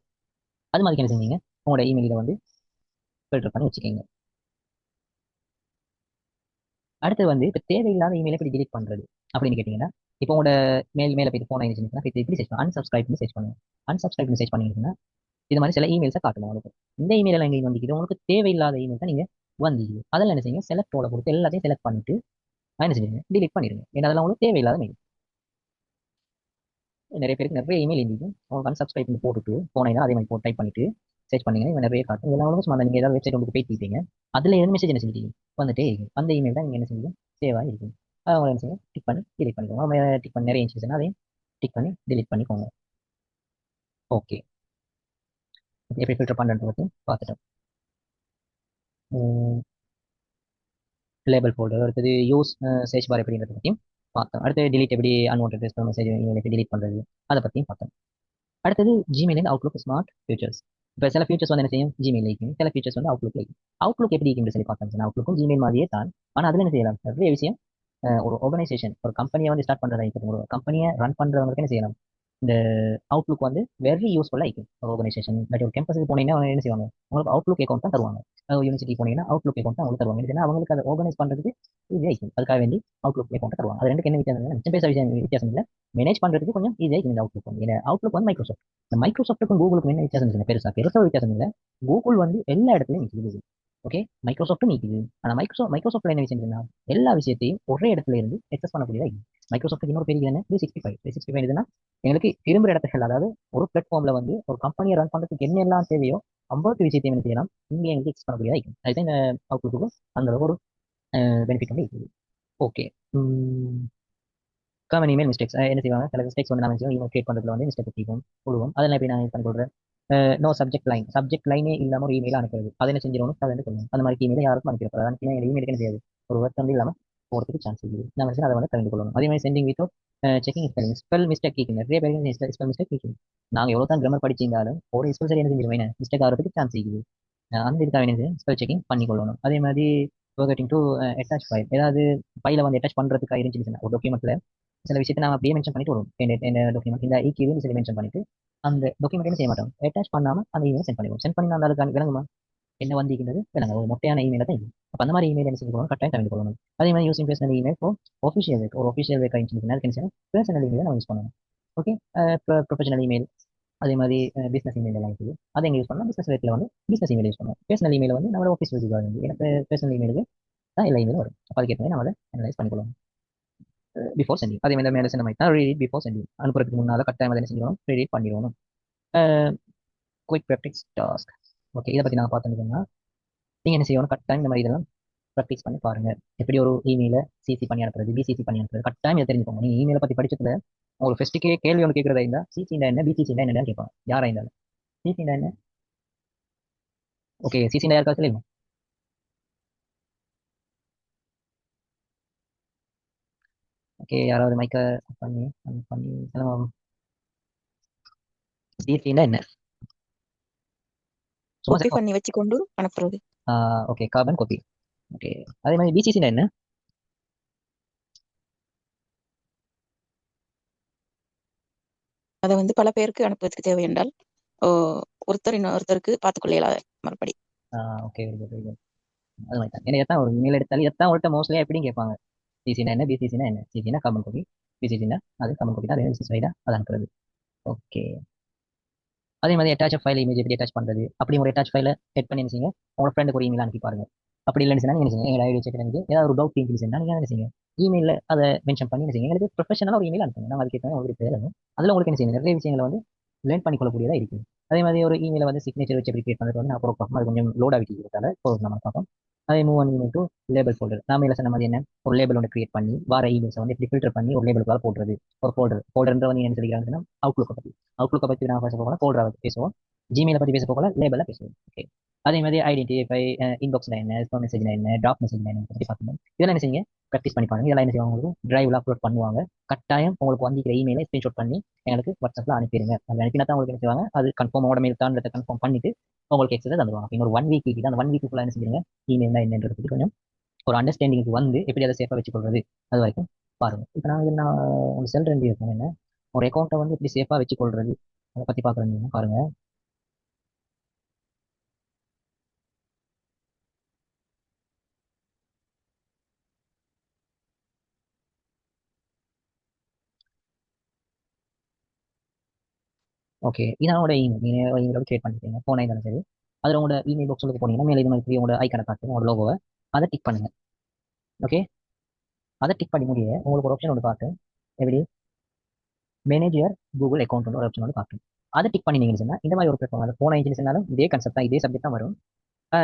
Speaker 1: அது மாதிரி என்ன செஞ்சீங்க உங்களோட இமெயிலில் வந்து ஃபில்டர் பண்ணி வச்சுக்கோங்க. அடுத்து வந்து இப்போ தேவையில்லாத இமெயிலை எப்படி டிலீட் பண்ணுறது அப்படின்னு கேட்டிங்கன்னா இப்போ உங்களோட மேலே போய் ஃபோன் ஆயிடுச்சுன்னா இப்படி சர்ச் பண்ணுங்க அன்சப்ஸ்கிரைப் சர்ச் பண்ணுங்க. அன்சப்ஸ்கிரைப் சர்ச் பண்ணிங்கன்னா இது மாதிரி சில இமெயில்ஸை காட்டணும் உங்களுக்கு. இந்த இமெயில் எல்லாம் எங்கே வந்துக்குது உங்களுக்கு தேவையில்லாத இமெயில் தான் நீங்கள் வந்தீங்க அதெல்லாம் என்ன செய்யுங்க செலக்ட் ஓட கொடுத்து எல்லாத்தையும் செலக்ட் பண்ணிட்டு என்ன செஞ்சுருங்க டிலீட் பண்ணிடுங்க. ஏன்னா அதெல்லாம் உங்களுக்கு தேவையில்லாத மெயில். நிறைய பேருக்கு நிறைய இமெயில் இருந்துச்சு அவங்க அன்சப்ஸ்கிரைப் பண்ணி போட்டுட்டு போனீங்கன்னா அதே மாதிரி போட்டு டைப் பண்ணிட்டு சர்ச் பண்ணீங்கன்னா இவன் நிறைய காட்டும். இதெல்லாம் உங்களுக்கு சும்மா நீங்கள் ஏதாவது வெப்சைட் உங்களுக்கு போயிட்டீங்க அதில் எது மெசேஜ் என்ன செஞ்சுட்டீங்க வந்துட்டே இருக்கும். அந்த இமெயில் தான் நீங்கள் என்ன செஞ்சீங்க சேவாக இருக்கும். அதை அவங்க என்ன செய்யுங்க டிக் பண்ணி டிலீட் பண்ணிக்கோங்க. அவங்க டிக் பண்ணி நிறைய இன்ஸ்டியூஷன் அதையும் டிக் பண்ணி டிலீட் பண்ணிக்கோங்க. ஓகே எப்படி ஃபில்டர் பண்ணுறது பற்றி பார்த்துட்டோம். லேபிள் ஃபோல்டர் அடுத்தது யூஸ் சர்ச் பார் எப்படின்றத பற்றியும் பார்த்தோம். அடுத்து டிலீட் எப்படி அன்வான்ட் மெசேஜ் எப்படி டிலீட் பண்ணுறது அதை பற்றியும் பார்த்தோம். அடுத்தது ஜிமெயில் அவுட்லுக் ஸ்மார்ட் ஃபியூச்சர்ஸ். இப்போ சில ஃபியூச்சர்ஸ் வந்து என்ன செய்யும் ஜிமெயில் இருக்கும் சில ஃபியூச்சர்ஸ் வந்து அவுட்லுக் இருக்கும். அவுட்லுக் எப்படி இருக்குன்னு சொல்லி பார்த்தோம்னா அவுட்லுக்கும் ஜிமெயில் மாதிரியே தான். ஆனால் அதில் என்ன செய்யலாம் நிறைய விஷயம் ஒரு ஆர்கனைசேஷன் ஒரு கம்பெனியை வந்து ஸ்டார்ட் பண்ணுறதா இருக்கட்டும் ஒரு கம்பெனியை ரன் பண்ணுறவங்களுக்கு என்ன செய்யலாம் இந்த அவுட்லுக் வந்து வெரி யூஸ்ஃபுல்லாக இருக்கும். ஒரு ஆர்கனைசேஷன் இல்லாட்டி ஒரு கேம்பஸுக்கு போனீங்கன்னா அவங்க என்ன செய்வாங்க உங்களுக்கு அவுட்லுக் அக்கௌண்ட் தான் தருவாங்க. யூனிவர்சிட்டி போனீங்கன்னா அவுட்லுக் அக்கௌண்ட் தான் அவங்களுக்கு தருவாங்க. ஏன்னா அவங்களுக்கு அதை ஆர்கனைஸ் பண்ணுறதுக்கு ஈஸியாக இருக்கும். அதுக்காக வேண்டி அவுட்லுக் அக்கௌண்ட் தருவாங்க. அது ரெண்டுக்கு என்ன வித்தியாசம் மிச்சம் பேச வித்தியாசம் இல்லை. மேனேஜ் பண்ணுறதுக்கு கொஞ்சம் ஈஸியாக இருக்கும் இந்த அவுட்லுக் வந்து. அவுட்லுக் வந்து மைக்ரோசாஃப்ட் இந்த மைக்ரோசாஃப்ட்டுக்கும் கூகுளுக்கும் என்ன வித்தியாசம் இல்லை பெருசாக வித்தியாசம் இல்லை. கூகுள் வந்து எல்லா இடத்துலையும் நிற்குது. ஓகே மைக்ரோசாஃப்ட்டும் நிற்குது. ஆனால் மைக்ரோசாஃப்ட்ல என்ன விஷயம் இருக்குன்னா எல்லா விஷயத்தையும் ஒரே இடத்துல இருந்து எக்ஸஸ் பண்ணக்கூடியதாக இருக்குது. மைக்ரோசாஃப்ட் இன்னொரு பேர் என்ன 365 இதுனா எங்களுக்கு திரும்புற இடத்துல அதாவது ஒரு பிளாட்ஃபார்ம்ல வந்து ஒரு கம்பெனியை ரன் பண்ணுறதுக்கு என்ன எல்லாம் தேவையோ 50 விஷயத்தையும் என்ன செய்யலாம் இங்கே எங்களுக்கு எக்ஸ் பண்ணக்கூடியதாக இருக்கும். அதுதான் இந்த அவுட்லுக்கு அந்த அளவுக்கு ஒரு பெனிஃபிட் வந்து இருக்குது. ஓகே காமன் இமெயில் மிஸ்டேக்ஸ் என்ன செய்வாங்க சில மிஸ்டேக்ஸ் வந்து நான் இமெயில் கிரியேட் பண்ணுறதுல வந்து மிஸ்டேக் தீக்கும் விடுவோம். அதெல்லாம் எப்படி நான் பண்ணி கொடுக்குறேன் நோ சப்ஜெக்ட் லைனே இல்லாமல் ஒரு இமெயில் அனுப்புறது அதை என்ன செஞ்சிடணும் அதை வந்து சொல்லணும். அந்த மாதிரி இமெயில் யாருக்கும் அனுப்பிடக்கூடாது. அனுப்பினா என் இமெயிலுக்கு என்ன செய்யாது ஒரு வருஷம் வந்து இல்லாமல் போகிறதுக்கு சான்ஸ் இருக்குது. நம்ம அதை வந்து தெரிந்து கொள்ளணும். அதே மாதிரி sending without checking spelling, spell mistake இருக்குது. நிறைய பேருக்கு ஸ்பெல் மிஸ்டேக் இருக்குது. நாங்கள் எவ்வளோ தான் கிராமர் படிச்சிருந்தாலும் ஒரு ஸ்பெல் சரி எனக்கு தெரியும் மிஸ்டேக் ஆகிறதுக்கு சான்ஸ் இருக்குது. அந்த இதுக்காக என்ன ஸ்பெல் செக்கிங் பண்ணிக்கொள்ளணும். அதே மாதிரி forgetting to attach file, ஏதாவது ஃபைலை வந்து அட்டாச் பண்ணுறதுக்காக இருந்துச்சுன்னா ஒரு டாக்குமெண்ட்டில் சில விஷயத்தை நான் அப்படியே மென்ஷன் பண்ணிட்டு வரும். என்ன டாக்குமெண்ட் இந்த ஈக்கியூன்னு சொல்லி மென்ஷன் பண்ணிட்டு அந்த டாக்குமெண்ட் என்ன செய்ய மாட்டோம், அட்டாச் பண்ணாமல் அந்த இமெயில் சென்ட் பண்ணிடுவோம். சென்ட் பண்ணி அந்த அதுக்கு விளங்குமா என்ன வந்திருக்கிறது விளங்க ஒரு மொட்டையான இமெயில் தான் இது. அப்போ அந்த மாதிரி இமெயில் என்ன செஞ்சு கட்டாயம் தெரிந்து கொள்ளணும். அதே மாதிரி யூசிங் பர்சனல் இமெயில் இப்போ ஒஃபிஷியல் வேக் ஒரு ஒஃபிஷியல் வேக் ஆகிடுச்சுன்னா அதுக்கு என்ன பர்சனல் இமெயில் நம்ம யூஸ் பண்ணணும். ஓகே, ப்ரொஃபஷனல் இமெயில் அதே மாதிரி பிஸ்னஸ் இமெயில் எல்லாம் இருக்குது. அதை எங்கே யூஸ் பண்ணலாம், பிஸ்னஸ் வேக்கில் வந்து பிஸ்னஸ் இமெயில் யூஸ் பண்ணணும். பர்சனல் இமெயில் வந்து நம்மளோட ஆஃபீஸ் யூஸ் ஆகுது. எனக்கு பர்சனல் இமெயிலுக்கு தான் எல்லா இமெயிலும் வரும். அப்போ அதுக்கேற்ற மாதிரி நம்ம அதை அனலைஸ் பண்ணிக்கொள்ளணும். பிஃபோர் சென்டிங் அதே மாதிரி மேலே சொன்ன மாதிரி தான் ரீட் பிஃபோர் சென்டிங், அனுப்புறதுக்கு முன்னால் கட்டாயம் அதை என்ன செஞ்சிடணும், ரீட் பண்ணிடணும். Quick practice task. ஓகே, இதை பற்றி நாங்கள் பார்த்துருந்தோம்னா நீங்கள் என்ன செய்யணும், கட்டாயம் இந்த மாதிரி இதெல்லாம் ப்ராக்டிஸ் பண்ணி பாருங்க. எப்படி ஒரு இமெயிலை சிசி பண்ணி அனுப்புறது, பிசிசி பண்ணி அனுப்புறது, கட்டாயம் இதை தெரிஞ்சுக்கோங்க. நீங்கள் இமெயிலை பற்றி படிச்சதுல உங்களுக்கு ஃபஸ்ட்டுக்கே கேள்வி ஒன்று கேட்குறதா இருந்தால் சிசிண்டா என்ன, பிசிசிண்டா என்னன்னு கேட்பாங்க. யாராக இருந்தாலும் சிசிண்டா என்ன. ஓகே, சிசிண்டா யாருக்கா சொல்லுங்க. ஓகே, யாராவது மைக்கை பண்ணி பண்ணி சிசிண்டா என்ன
Speaker 2: காப்பி
Speaker 1: சும்மா.
Speaker 2: பண்ணி வச்சுக்கொண்டு அனுப்புறது.
Speaker 1: Okay, carbon copy. ஓகே, அதே மாதிரி பிசிசிண்டா என்ன.
Speaker 2: அதை வந்து பல பேருக்கு அனுப்புவதற்கு தேவை என்றால் ஒருத்தர் இன்னொருத்தருக்கு பார்த்துக்கொள்ள இயலாத மறுபடி.
Speaker 1: Okay, very good very good. அது மாதிரி தான். ஏன்னா எத்தான் ஒரு இமெயில் எடுத்தாலும் எத்தான் உங்கள்கிட்ட மோஸ்ட்லி எப்படின்னு கேட்பாங்க. சிசினா என்ன, பிசிசினா என்ன. சிசினா கார்பன் காப்பி, பிசிசினா அது கார்பன் காப்பி தான், அது சைடா அது அனுப்புறது. ஓகே, அதே மாதிரி அட்டாச் ஃபைல் இமேஜ் எப்படி அட்டாச் பண்ணுறது, அப்படி ஒரு அட்டாச் ஃபைலை செட் பண்ணி நினைச்சிங்க உங்களோட ஃப்ரெண்டுக்கு ஒரு இமெயில் அனுப்பி பாருங்க. அப்படி இல்லைன்னு சொன்னால் நீங்கள் எங்கள் ஐடி செக் பண்ணி ஏதாவது ஒரு டவுட் இருந்துச்சுன்னா நீங்கள் என்ன செய்யுங்க, இமெயிலில் அதை மென்ஷன் பண்ணி என்ன செய்யுங்க, எங்களுக்கு ப்ரொஃபஷனலாக ஒரு இமெயில் அனுப்புங்க. நாங்கள் அதுக்கு உங்களுக்கு தேவை. அதில் உங்களுக்கு என்ன செய்யுங்க, நிறைய விஷயங்களை வந்து லேர்ன் பண்ணிக்கொள்ளக்கூடியதாக இருக்குது. அதே மாதிரி ஒரு இமெயிலை வந்து சிக்னேச்சர் வச்சு எப்படி கிரியேட் பண்ணுறது வந்து நான் அப்புறம் பார்ப்போம். அது கொஞ்சம் லோட் ஆகிட்டு நம்ம பார்ப்போம். அதே மூவ் பண்ணி டு லேபிள் ஃபோல்டர். நாம இல்லை சொன்ன மாதிரி என்ன ஒரு லேபிள் ஒன்று கிரியேட் பண்ணி வர இமெயில்ஸை வந்து எப்படி ஃபில்டர் பண்ணி ஒரு லேபிளுக்காக போடுறது. ஒரு ஃபோல்டர்ன்ற வந்து என்ன சொல்லிக்கிறாங்கன்னா அவுட்லுக்கை பற்றி நான் பேச போகலாம், ஃபோல்டரை பற்றி பேசுவோம். ஜிமெயிலை பற்றி பேச போகலாம், லேபிளில் பேசுவோம். ஓகே, அதே மாதிரி ஐடென்டிஃபை இன்பாக்ஸ்ல என்ன, ஸ்பேம் மெசேஜ்ல என்ன, ட்ராப் மெசேஜ்ல என்ன பற்றி பார்க்கணும். இதெல்லாம் என்ன செய்யுங்க, ப்ராக்டிஸ் பண்ணி பாருங்க. இதெல்லாம் என்ன செய்வாங்க, உங்களுக்கு டிரைவ்ல அப்லோட் பண்ணுவாங்க. கட்டாயம் உங்களுக்கு வந்திருக்கிற இமெயிலை ஸ்கிரீன்ஷாட் பண்ணி எனக்கு வாட்ஸ்அப்ல அனுப்பிடுங்க. அது அனுப்பினா தான் உங்களுக்கு என்ன செய்வாங்க, அது கன்ஃபார்ம் உங்களோட மெயில் தான் கன்ஃபார்ம் பண்ணிட்டு உங்களுக்கு எக்ஸஸ் தந்துடுவாங்க. இன்னொரு 1 வீக் அந்த 1 வீக்குள்ள என்ன செய்யுங்க, இமெயில் தான் என்னன்றது பற்றி கொஞ்சம் ஒரு அண்டர்ஸ்டாண்டிங்க்கு வந்து எப்படி அதை சேஃபாக வச்சுக்கொள்வது அது வரைக்கும் பாருங்க. இப்போ நான் ஒரு செல் ரெண்டு இருக்கேன், என்ன ஒரு அக்கௌண்ட்டை வந்து எப்படி சேஃபாக வச்சுக்கொள்றது அதை பற்றி பார்க்குறேன் பாருங்க. ஓகே, இதனோட இமெயில் நீங்கள் இமெயிலோட கிரியேட் பண்ணிக்கிறீங்க, ஃபோன் இருந்தாலும் சரி. அதில் உங்களோட இமெயில் பாக்ஸுக்கு போனீங்கன்னா மேலே இது மாதிரி உங்களோட ஐக்கனை காட்டு, உங்களோட லோகோவை அதை டிக் பண்ணுங்க. ஓகே, அதை டிக் பண்ணி முடிய உங்களுக்கு ஒரு ஆப்ஷன் ஒன்று காட்டு, எப்படி மேனேஜர் கூகுள் அக்கௌண்ட் ஒரு ஆப்ஷன் ஒன்று காட்டும். அதை டிக் பண்ணி சொன்னால் இந்த மாதிரி ஒரு பிளாட்ஃபார்ம் அது ஃபோன் ஆயிடுச்சுனாலும் இதே கன்செப்ட் தான், இதே சப்ஜெக்ட் தான் வரும்.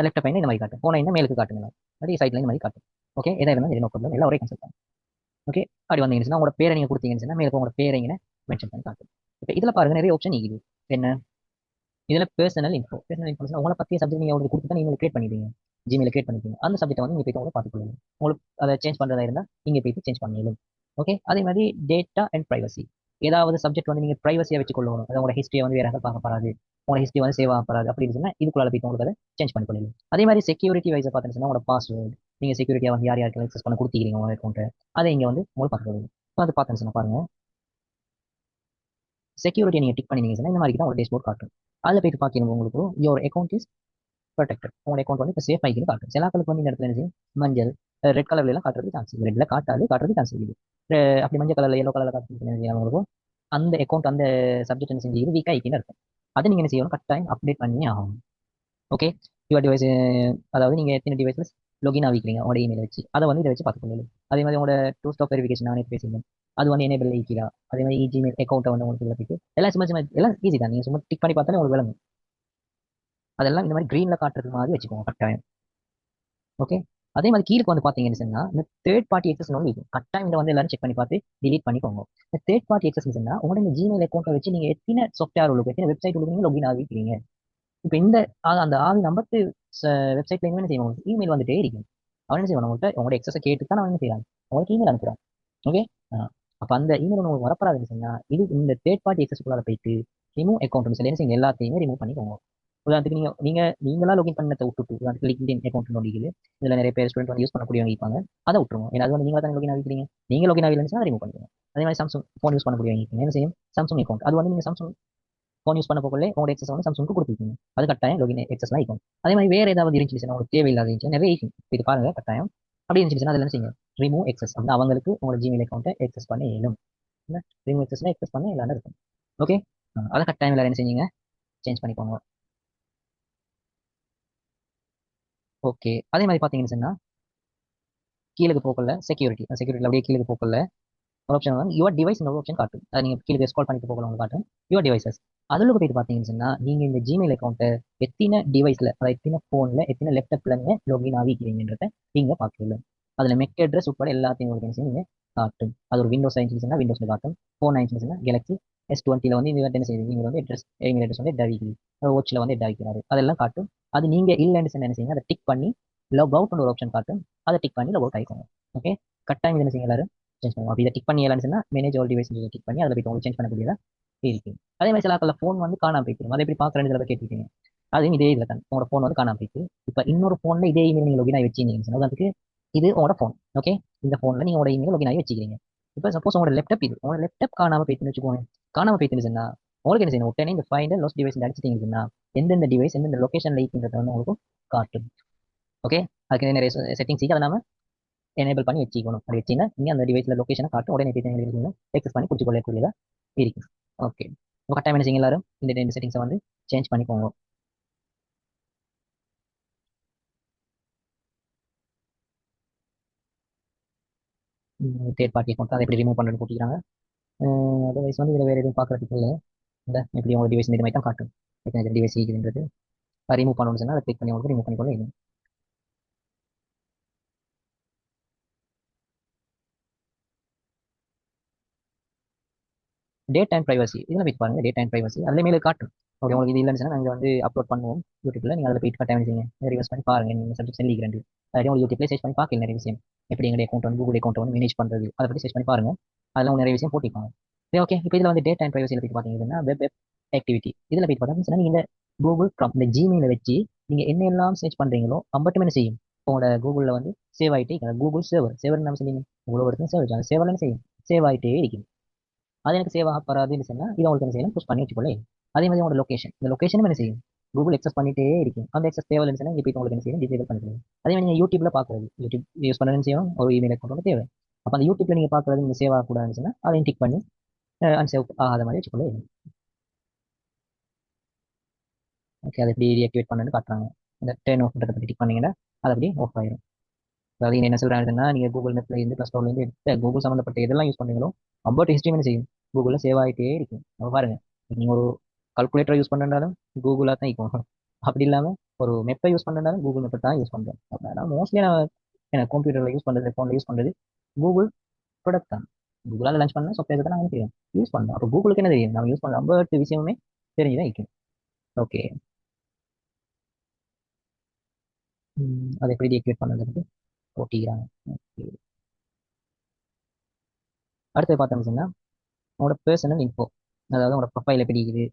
Speaker 1: லெஃப்ட் பையன் இந்த மாதிரி காட்டும், ஃபோன் ஆயினா மேலுக்கு காட்டுங்க, அதே சைட்ல இந்த மாதிரி காட்டும். ஓகே, எதாவது இருந்தாலும் இது நோ ப்ராப்ளம், எல்லாம் ஒரே கன்செப்ட் தான். ஓகே, அப்படி வந்தீங்கன்னா உங்களோட பேரை நீங்கள் கொடுத்தீங்கன்னு மேலே உங்களோட பேரை இங்கே மென்ஷன் பண்ணி காட்டும். இப்போ இதில் பாருங்க நிறைய ஆப்ஷன் இருக்குது. என்ன இதில் பர்சனல் இன்ஃபர்மேஷன் உங்களை பற்றிய சப்ஜெக்ட் நீங்கள் உங்களுக்கு கொடுத்து நீங்கள் கிரியேட் பண்ணிடுவீங்க, ஜிமெயில் கிரியேட் பண்ணிப்பீங்க. அந்த சப்ஜெக்ட் வந்து நீங்கள் போய்ட்டு உங்களை பார்த்துக்கொள்ளுங்க. உங்களுக்கு அதை சேஞ்ச் பண்ணுறதா இருந்தால் நீங்கள் போய்ட்டு சேஞ்ச் பண்ணிடலாம். ஓகே, அதே மாதிரி டேட்டா அண்ட் ப்ரைவசி. ஏதாவது சப்ஜெக்ட் வந்து நீங்கள் ப்ரைவசியாக வச்சுக்கொள்ளணும், அது உங்களோட ஹிஸ்ட்ரியை வந்து வேற யாராவது பார்க்க போறாது, உங்களோட ஹிஸ்ட்ரி வந்து சேவ் ஆகப்படாது அப்படின்னு சொன்னால் இதுக்குள்ள போய்ட்டு உங்களுக்கு அதை சேஞ்ச் பண்ணி கொள்ளலாம். அதே மாதிரி செக்யூரிட்டி வைஸை பார்த்தீங்கன்னா உங்களோட பாஸ்வேர்டு நீங்கள் செக்யூரிட்டியாக வந்து யார் யாருக்கு அக்சஸ் பண்ண கொடுத்தீங்க உங்களோட அக்கௌண்ட்டை அதை இங்கே வந்து உங்களுக்கு பார்த்துக்கொள்ளலாம். அது பார்த்தேன்னு பாருங்க, செக்யூரிட்டி நீங்கள் டிக் பண்ணிங்கன்னா இந்த மாதிரி தான் ஒரு டேஷ்போர்ட் காட்டும். அதில் போய்ட்டு பார்க்கணும் உங்களுக்கு யோர் அக்கௌண்ட் இஸ் ப்ரொடெக்டட், உங்களோட அக்கௌண்ட் வந்து இப்போ சேஃப் ஆகிட்டு காட்டும். சில ஆட்களுக்கு வந்து இந்த இடத்துல என்ன மஞ்சள் ரெட் கலர்ல எல்லாம் காட்டுறது சான்ஸ் இருக்குது, ரெட்ல காட்டுறது சான்ஸ் இருக்குது. அப்படி மஞ்சள் கலர்ல எல்லோ கலர்ல காட்டுறது உங்களுக்கு அந்த அக்கௌண்ட் அந்த சப்ஜெக்ட் என்ன செஞ்சு வீக்காக ஆகிக்கின்னு இருக்கும். அதை நீங்கள் என்ன செய்யணும், கட்டாயம் அப்டேட் பண்ணி ஆகும். ஓகே, யுவர் டிவைஸ் அதாவது நீங்கள் எத்தனை டிவைஸில் லொகின் ஆகிக்கிறீங்க உங்களோட இமெயில் வச்சு அதை வந்து இதை வச்சு பார்த்துக்கொள்ளலாம். அதே மாதிரி உங்களோட டூ ஸ்டாப் வெரிஃபிகேஷன் நானே பேசியிருந்தேன், அது வந்து எனேபிள் ஆகிக்கிறா. அதே மாதிரி ஜிமெயில் அக்கௌண்ட்டை வந்து உங்களுக்கு போயிட்டு எல்லாம் சும்மா எல்லாம் ஈஸி தான், நீங்கள் சும்மா டிக் பண்ணி பார்த்தாலே உங்களுக்கு விளங்கும். அதெல்லாம் இந்த மாதிரி க்ரீனில் காட்டுறது மாதிரி வச்சுக்கோங்க கட்டாயம். ஓகே, அதே மாதிரி கீழே வந்து பார்த்தீங்கன்னு சொன்னா இந்த தேர்ட் பார்ட்டி எக்ஸஸ் ஒன்று இருக்கும், கட்டாயம் இந்த வந்து எல்லாரும் செக் பண்ணி பார்த்து டிலீட் பண்ணிக்கோங்க. இந்த தேர்ட் பார்ட்டி எக்ஸஸ் சொன்னா உங்களோட இந்த ஜிமெயில் அக்கௌண்ட்டை வச்சு நீங்கள் எத்தனை சாஃப்ட்வேர் உங்களுக்கு எத்தனை வெப்சைட் உங்களுக்கு லொகின் ஆகிக்கிறீங்க. இப்போ இந்த அந்த ஆவி நம்பத்து வெப்சைட்ல என்ன செய்வாங்க, இமெயில் வந்துட்டே இருக்கும். அவன் என்ன செய்வாங்க, உங்கள்கிட்ட உங்களோட எக்ஸஸை கேட்டு தான் அவன் என்ன செய்யறாங்க, உங்களுக்கு இமெயில் அனுப்புகிறேன். ஓகே. அப்போ அந்த இமெயில் உங்களுக்கு வரப்படாதுன்னு சொன்னால் இது இந்த தேர்ட் பார்ட்டி எக்ஸஸ்க்குள்ளார போயிட்டு ரிமூவ் அக்கௌண்ட் சொல்லி என்ன செய்யுங்க, எல்லாத்தையுமே ரிமூவ் பண்ணிக்கோங்க. உதாரணத்துக்கு நீங்களா லாகின் பண்ணதை விட்டுட்டு உதாரணத்துக்கு லிங்க்டின் அக்கௌண்ட் நோடிக்குது இதில் நிறைய பேர் ஸ்டூடெண்ட் வந்து யூஸ் பண்ணக்கூடியவங்க இருப்பாங்க, அதை விட்டுருங்க. ஏன்னா அது வந்து நீங்களா தான் லாகின் ஆகிக்கிறீங்க. நீங்கள் லாகின் ஆகலைன்னு ரிமூவ் பண்ணிக்கோங்க. அதே மாதிரி சாம்சங் ஃபோன் யூஸ் பண்ணக்கூடியவங்க இருக்கீங்க, என்ன செய்யும், சாம்சங் அக்கௌண்ட் அது வந்து நீங்கள் சாம்சங் ஃபோன் யூஸ் பண்ண போகல உங்களோட எக்ஸஸ் வந்து சாம்சங்க்கு கொடுத்துருக்கீங்க, அது கட்டாயம் லாகின் எக்ஸஸ்லாம் இருக்கும். அதே மாதிரி வேறு ஏதாவது இருந்துச்சுன்னா உங்களுக்கு தேவையில்லாத இருந்துச்சு நிறைய இருக்கும், இது பாருங்க கட்டாயம் அப்படி இருந்துச்சுன்னா அதில் என்ன செய்யுங்க, ரிமூவ் எக்ஸஸ் வந்து அவங்களுக்கு உங்களோட ஜிமெயில் அக்கௌண்ட்டை எக்ஸஸ் பண்ண இயலும். ரிமூவ் எக்ஸஸ்னா எக்ஸஸ் பண்ண இல்லாமல் இருக்கும். ஓகே. அதை கட்டாயம் எல்லாரும் என்ன செஞ்சீங்க, சேஞ்ச் பண்ணிக்கோங்க. ஓகே. அதே மாதிரி பார்த்தீங்கன்னு சொன்னால் கீழே போக்கல செக்யூரிட்டி அப்படியே கீழே போக்கல ஒரு ஆப்ஷன் வந்து யுவர் டிவைஸ் ஒரு ஆப்ஷன் காட்டும். அதை நீங்கள் கீழே ஸ்க்ரால் பண்ணிட்டு போகல உங்களுக்கு காட்டும் யுவர் டிவைசஸ். அதில் போயிட்டு பார்த்தீங்கன்னு சொன்னால் நீங்கள் இந்த ஜிமெயில் அக்கௌண்ட்டை எத்தனை டிவைஸில் அதாவது எத்தனை ஃபோனில் எத்தனை லேப்டாப்பில் நீங்கள் லாகின் ஆகிக்கிறீங்கன்றத நீங்கள் பார்க்கல. அதில் மெக் அட்ரஸ் உட்பட எல்லாத்தையும் உங்களுக்கு நீங்கள் காட்டும். அது ஒரு விண்டோஸ் ஆயிடுச்சுன்னா விண்டோஸில் காட்டும், ஃபோன் ஆயிடுச்சுன்னா கேலக்ஸி S20 வந்து இந்த என்ன செய்யுது, நீங்கள் வந்து அட்ரஸ் இமெயில் அட்ரஸ் வந்து எட்டாவிக்கிறீங்க, வாட்சில் வந்து எட்டாவிக்கிறாரு, அதெல்லாம் காட்டும். அது நீங்கள் இல்லைன்னு சொன்ன என்ன செய்யுங்க, அதை டிக் பண்ணி லாக் அவுட்னு ஒரு ஆப்ஷன் காட்டும், அதை டிக் பண்ணி லாக் அவுட் ஆகிக்கோங்க. ஓகே. கட்டாயம் இது என்ன செய்யுங்க எல்லாரும் சேஞ்ச் பண்ணுவோம். அப்போ இதை டிக் பண்ணி இல்லைன்னு சொன்னால் மேனேஜ் ஆல் டிவைஸ் டிக் பண்ணி அதில் போய்ட்டு உங்களுக்கு சேஞ்ச் பண்ணக்கூடியதாக இருக்கு. அதே மாதிரி சில ஆக்களில் ஃபோன் வந்து காணாமல் போய்க்கும், அதை எப்படி பார்க்குறேன்னு இதில் கேட்டுருக்கீங்க. அதுவும் இதே இதில் தான் உங்களோட ஃபோன் வந்து காணாமல் போயிட்டு இப்போ இன்னொரு ஃபோனில் இதே இமெயில் நீங்கள் லொகின் ஆகி வச்சிருந்தீங்கன்னு சொன்னால் அதுக்கு இது உங்களோட ஃபோன். ஓகே. இந்த ஃபோனில் நீங்கள் உங்களோட இமெயில் லொகின் ஆகி வச்சுக்கிறீங்க. இப்போ சப்போஸ் உங்களோட லேப்டாப் இது உங்களோட லேப்டாப் காணாமல் போயிட்டுன்னு வச்சுக்கோங்க. காணாமல் போயிட்டுன்னு சொன்னால் உங்களுக்கு என்ன செய்யணும், உடனே இந்த ஃபைண்ட் லாஸ்ட் டிவைஸ் அடிச்சிட்டிங்கன்னு சொன்னால் எந்தெந்த டிவைஸ் எந்தெந்த லொகேஷனில் இருக்குன்றத வந்து உங்களுக்கு காட்டும். ஓகே. அதுக்கு நிறைய செட்டிங்ஸ் அதை நாம எனேபிள் பண்ணி வச்சுக்கணும். அப்படி வச்சிங்கன்னா நீங்கள் அந்த டிவைஸில் லொகேஷனை காட்டும், உடனே போய் எக்ஸஸ் பண்ணி பிடிச்சி கொள்ளக்கூடியதாக இருக்கும். ஓகே. உங்கள் கட்டாயம் என்ன செய்யுங்க எல்லாரும் இந்த செட்டிங்ஸை வந்து சேஞ்ச் பண்ணிக்கோங்க. தேர்ட் பார்ட்டி அக்கௌண்ட் அதை எப்படி ரிமூவ் பண்ணுறது போட்டிக்கிறாங்க. அதர்வைஸ் வந்து இதில் வேறு எதுவும் பார்க்குறதுக்கு இல்லை. இந்த எப்படி உங்கள் டிவைஸ் இந்த மாதிரி தான் காட்டும். டிவைஸ் இருக்குன்றது ரிமூவ் பண்ணணும்னு சொன்னால் அதை கிளிக் பண்ணி உங்களுக்கு ரிமூவ் பண்ணிக்கொள்ள இல்லை. டேட் அண்ட் ப்ரைவசி இதில் போய் பாருங்க, டேட் அண்ட் ப்ரைவசி அதில் மேலே காட்டும். ஓகே. உங்களுக்கு இது இல்லைன்னு சொன்னால் நாங்கள் வந்து அப்லோட் பண்ணுவோம் யூடியூப்ல, நீங்கள் அதில் போயிட்டு கட்டாயம் செய்யுங்க, ரிவர்ஸ் பண்ணி பாருங்க. நீங்கள் சப்ஜெக்ட் செல்லிக்கிறேன் அதே உங்களுக்கு யூடியூப்ல சர்ச் பண்ணி பார்க்கல நிறைய விஷயம், எப்படி எங்களுடைய அக்கௌண்ட் வந்து கூகுள் அக்கௌண்ட் வந்து மேனேஜ் பண்ணுறது அதை பற்றி சர்ச் பண்ணி பாருங்க. அதில் நிறைய விஷயம் போட்டிருப்பாங்க. சரி. ஓகே. இப்போ இதில் வந்து டேட் அண்ட் ப்ரைவசியில் போய் பார்த்தீங்கன்னா வெப் ஆக்டிவிட்டி இதில் போய் பார்த்தீங்கன்னா நீங்கள் இந்த கூகுள் க்ரோம் இந்த ஜிமெயிலை வச்சு நீங்கள் என்ன எல்லாம் சர்ச் பண்ணுறீங்களோ மட்டுமே என்ன செய்யும், உங்களோட கூகுளில் வந்து சேவ் ஆகிட்டே கூகுள் சேவர் நம்ம சொல்லிங்க உங்களோட இடத்துல சேவ் வச்சு சேவ் என்ன செய்யும், சேவ் ஆகிட்டே இருக்கும். அது எனக்கு சேவ் ஆகப்படாதுன்னு சொன்னால் இது உங்களுக்கு என்ன செய்யணும், புஷ் பண்ணி வச்சுக்கொள்ளே. அதே மாதிரி உங்களோட லொகேஷன் இந்த லொகேஷனும் என்ன செய்யும், கூகுள் எக்ஸஸ் பண்ணிட்டே இருக்கும். அந்த எக்ஸஸ் தேவையில்லைன்னு சொன்னால் இப்போ உங்களுக்கு என்ன செய்யும், டிசேபிள் பண்ணிக்கலாம். அதே மாதிரி நீங்கள் யூடியூப்ல பார்க்குறது யூடியூப் யூஸ் பண்ணுறதுன்னு செய்யணும், ஒரு இமெயில் அக்கௌண்ட் வந்து தேவை. அப்போ அந்த யூடியூப்ல நீங்கள் பார்க்குறது நீங்கள் சேவ் ஆகக்கூடாதுன்னு சொன்னால் அதையும் டிக் பண்ணி அன்சேவ் ஆகாத மாதிரி வச்சுக்கொள்ளே. ஓகே. அதை எப்படி ரீஆக்டிவேட் பண்ணணும்னு காட்டுறாங்க. இந்த டேர்ன் ஆஃப் பற்றி டிக் பண்ணீங்கன்னா அது அப்படியே ஆஃப் ஆயிடும். அதாவது என்ன சொல்கிறாங்கன்னா நீங்கள் கூகுள் மேப்ல இருந்து ப்ளஸ் ஸ்டோர்லேருந்து எடுத்து கூகுள் சம்மந்தப்பட்ட எதெல்லாம் யூஸ் பண்ணுறீங்களோ அம்பௌட் ஹிஸ்ட்ரி என்ன செய்யும், கூகுளில் சேவ் ஆகிட்டே இருக்கும். நம்ம பாருங்க, நீங்கள் ஒரு கால்குலேட்டரை யூஸ் பண்ணுறதாலும் கூகுளாக தான் இருக்கும். அப்படி இல்லாமல் ஒரு மெப்பை யூஸ் பண்ணுறதாலும் கூகுள் மெப்பை தான் யூஸ் பண்ணுறோம். அப்படின்னா மோஸ்ட்லி நான் எனக்கு கம்ப்யூட்டரில் யூஸ் பண்ணுறது ஃபோனில் யூஸ் பண்ணுறது கூகுள் ப்ராடக்ட் தான். கூகுளால் லான்ச் பண்ண சாஃப்ட்வேர் தான் நாங்கள் தெரியும் யூஸ் பண்ணுறோம். அப்போ கூகுளுக்கு என்ன தெரியும், நம்ம யூஸ் பண்ணுற அம்பௌட் விஷயமே தெரிஞ்சுதான் இருக்கும். ஓகே. அதை எப்படி டீக்ரியேட் பண்ணுறது போட்டிக்கிறாங்க. ஓகே. அடுத்து பார்த்தோம்னா உங்களோட பர்சனல் இன்ஃபோ, அதாவது உங்களோட ப்ரொஃபைல் எப்படி இருக்குது,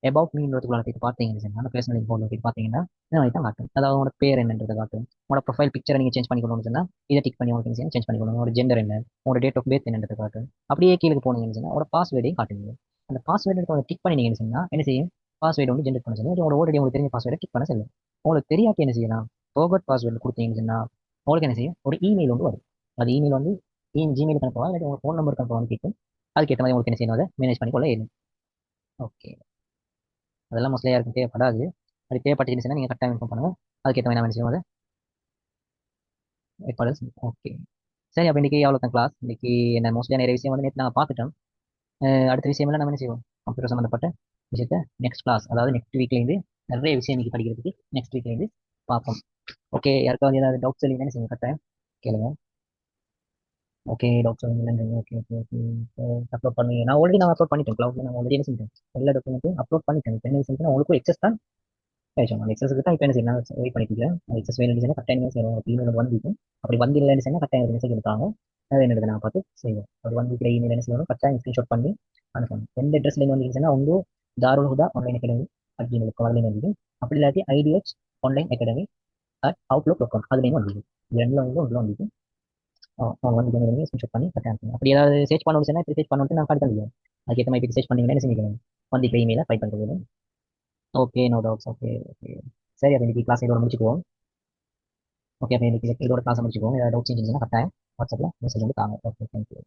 Speaker 1: அபவுட் மீன்றதுக்குள்ள போய் பார்த்தீங்கன்னு சொன்னால் பர்சனல் இன்ஃபோவில் போய் பார்த்தீங்கன்னா இந்த மாதிரி தான் காட்டும். அதாவது உங்களோட பேர் என்னன்றதை காட்டும். உங்களோட ப்ரொஃபைல் பிக்சரை நீங்கள் சேஞ்ச் பண்ணிக்கணும்னு சொன்னால் இதை டிக் பண்ணி உங்களுக்கு சேஞ்ச் பண்ணிக்கணும். உங்களோட ஜெண்டர் என்ன, உங்களோட டேட் ஆஃப் பர்த் என்னன்றதை காட்டும். அப்படியே கீழே போனீங்கன்னு சொன்னால் உங்களோட பாஸ்வேர்டையும் காட்டுவீங்க. அந்த பாஸ்வேர்டு டிக் பண்ணிங்கன்னு சொன்னால் என்ன செய்யும், பாஸ்வேர்டு வந்து ஜென்ரேட் பண்ண சொல்லுங்கள். உங்களோட ஆல்ரெடி உங்களுக்கு தெரிஞ்ச பாஸ்வேர்டை டிக் பண்ண சொல்லுங்கள். உங்களுக்கு தெரியாட்டி என்ன செய்யலாம், ஃபோர்கட் பாஸ்வேர்டு கொடுத்தீங்கன்னு சொன்னால் உங்களுக்கு என்ன செய்யும், ஒரு இமெயில் வந்து வரும். அது இமெயில் வந்து ஜிமெயில் அனுப்புவா இல்லாட்டி உங்கள் ஃபோன் நம்பருக்கு அனுப்புவான்னு கேட்கும். அதுக்கேற்ற மாதிரி உங்களுக்கு என்ன செய்யணும், அதை மேனேஜ் பண்ணிக்கொள்ள ஏறும். ஓகே. அதெல்லாம் மோஸ்ட்லி யாருக்கும் தேவைப்படாது. அது தேவைப்பட்டுச்சுன்னா நீங்கள் கரெக்டாக இன்ஃபார்ம் பண்ணுங்கள், அதுக்கேற்ற மாதிரி நான் செய்வோம் அதை ரெக்கார்டு. ஓகே. சரி. அப்போ இன்றைக்கி எவ்வளோ தான் கிளாஸ், இன்றைக்கி என்ன மோஸ்ட்லியாக நிறைய விஷயம் வந்து நேற்று நாங்கள் பார்த்துட்டோம். அடுத்த விஷயமெல்லாம் நம்ம என்ன செய்வோம், கம்ப்யூட்டர் சம்மந்தப்பட்ட விஷயத்த நெக்ஸ்ட் கிளாஸ் அதாவது நெக்ஸ்ட் வீக்லேருந்து நிறைய விஷயம் இன்றைக்கி படிக்கிறதுக்கு நெக்ஸ்ட் வீக்லேருந்து பார்ப்போம். ஓகே. யாருக்காவது ஏதாவது டவுட்ஸ் இல்லை என்ன செய்யுங்க கரெக்டாக கேளுங்க. ஓகே டாக்டர் இல்லைங்க. Okay okay okay. அப்லோட் பண்ணி நான் அப்லோட் பண்ணிட்டேன் க்ளவுட்ல. நான் ஆல்ரெடி என்ன செஞ்சேன், எல்லா டாக்குமெண்ட்டையும் அப்லோட் பண்ணிட்டேன். இப்போ என்ன விஷயம், உங்களுக்கும் எக்ஸஸ் தான் ஆயிடுச்சு. அந்த எக்ஸஸுக்கு தான் இப்போ என்ன செய்யணும், வெயிட் பண்ணிட்டு இருக்கேன். அந்த எக்ஸஸ் வேணும் சொன்னால் கட்டாயம் என்ன செய்யணும், இமெயில் வந்துட்டு அப்படி வந்து இல்லைன்னு சொன்னால் கட்டாயம் மெசேஜ் கொடுத்தாங்க. அது என்னது நான் பார்த்து செய்வேன். ஒரு ஒன் வீக் இமெயில் என்ன செய்யணும், கட்டாயம் ஸ்க்ரீன்ஷாட் பண்ணி அனுப்பணும். எந்த அட்ரஸ்லேருந்து வந்துருச்சுன்னா உங்க தாருல் ஹுதா ஆன்லைன் அகாடமி அப்படின்னு அதுலேருந்து வந்து, அப்படி இல்லாட்டி ஐடிஎச் ஆன்லைன் அகாடமி @outlook.com அதுலேயும் வந்துருக்கு. இது ரெண்டுல வந்து உள்ள வந்துட்டு அவங்க வந்து இமெயில் ஸ்க்ரீன்ஷாட் பண்ணி கட்டாயம் அனுப்பணும். அப்படி ஏதாவது சர்ச் பண்ண முடிச்சுன்னா இப்படி சர்ச் பண்ணிட்டு நான் காட்டு தந்துடுவேன். அதுக்கேற்ற மாதிரி இப்படி சர்ச் பண்ணீங்கன்னா என்ன செஞ்சுக்கணும், வந்து இப்போ இமெயிலை ஃபைட் பண்ணுறது. Okay no doubts. Okay okay. சரி, அப்போ இன்னைக்கு கிளாஸ் இதோட முடிச்சுக்குவோம். ஓகே, அப்போ இன்னைக்கு இதோட கிளாஸ் முடிச்சுக்குவோம். ஏதாவது டவுட்ஸ் இருந்துச்சுன்னா கட்டாயம் வாட்ஸ்அப்பில் மெசேஜ் வந்து தாங்க. Okay, thank you.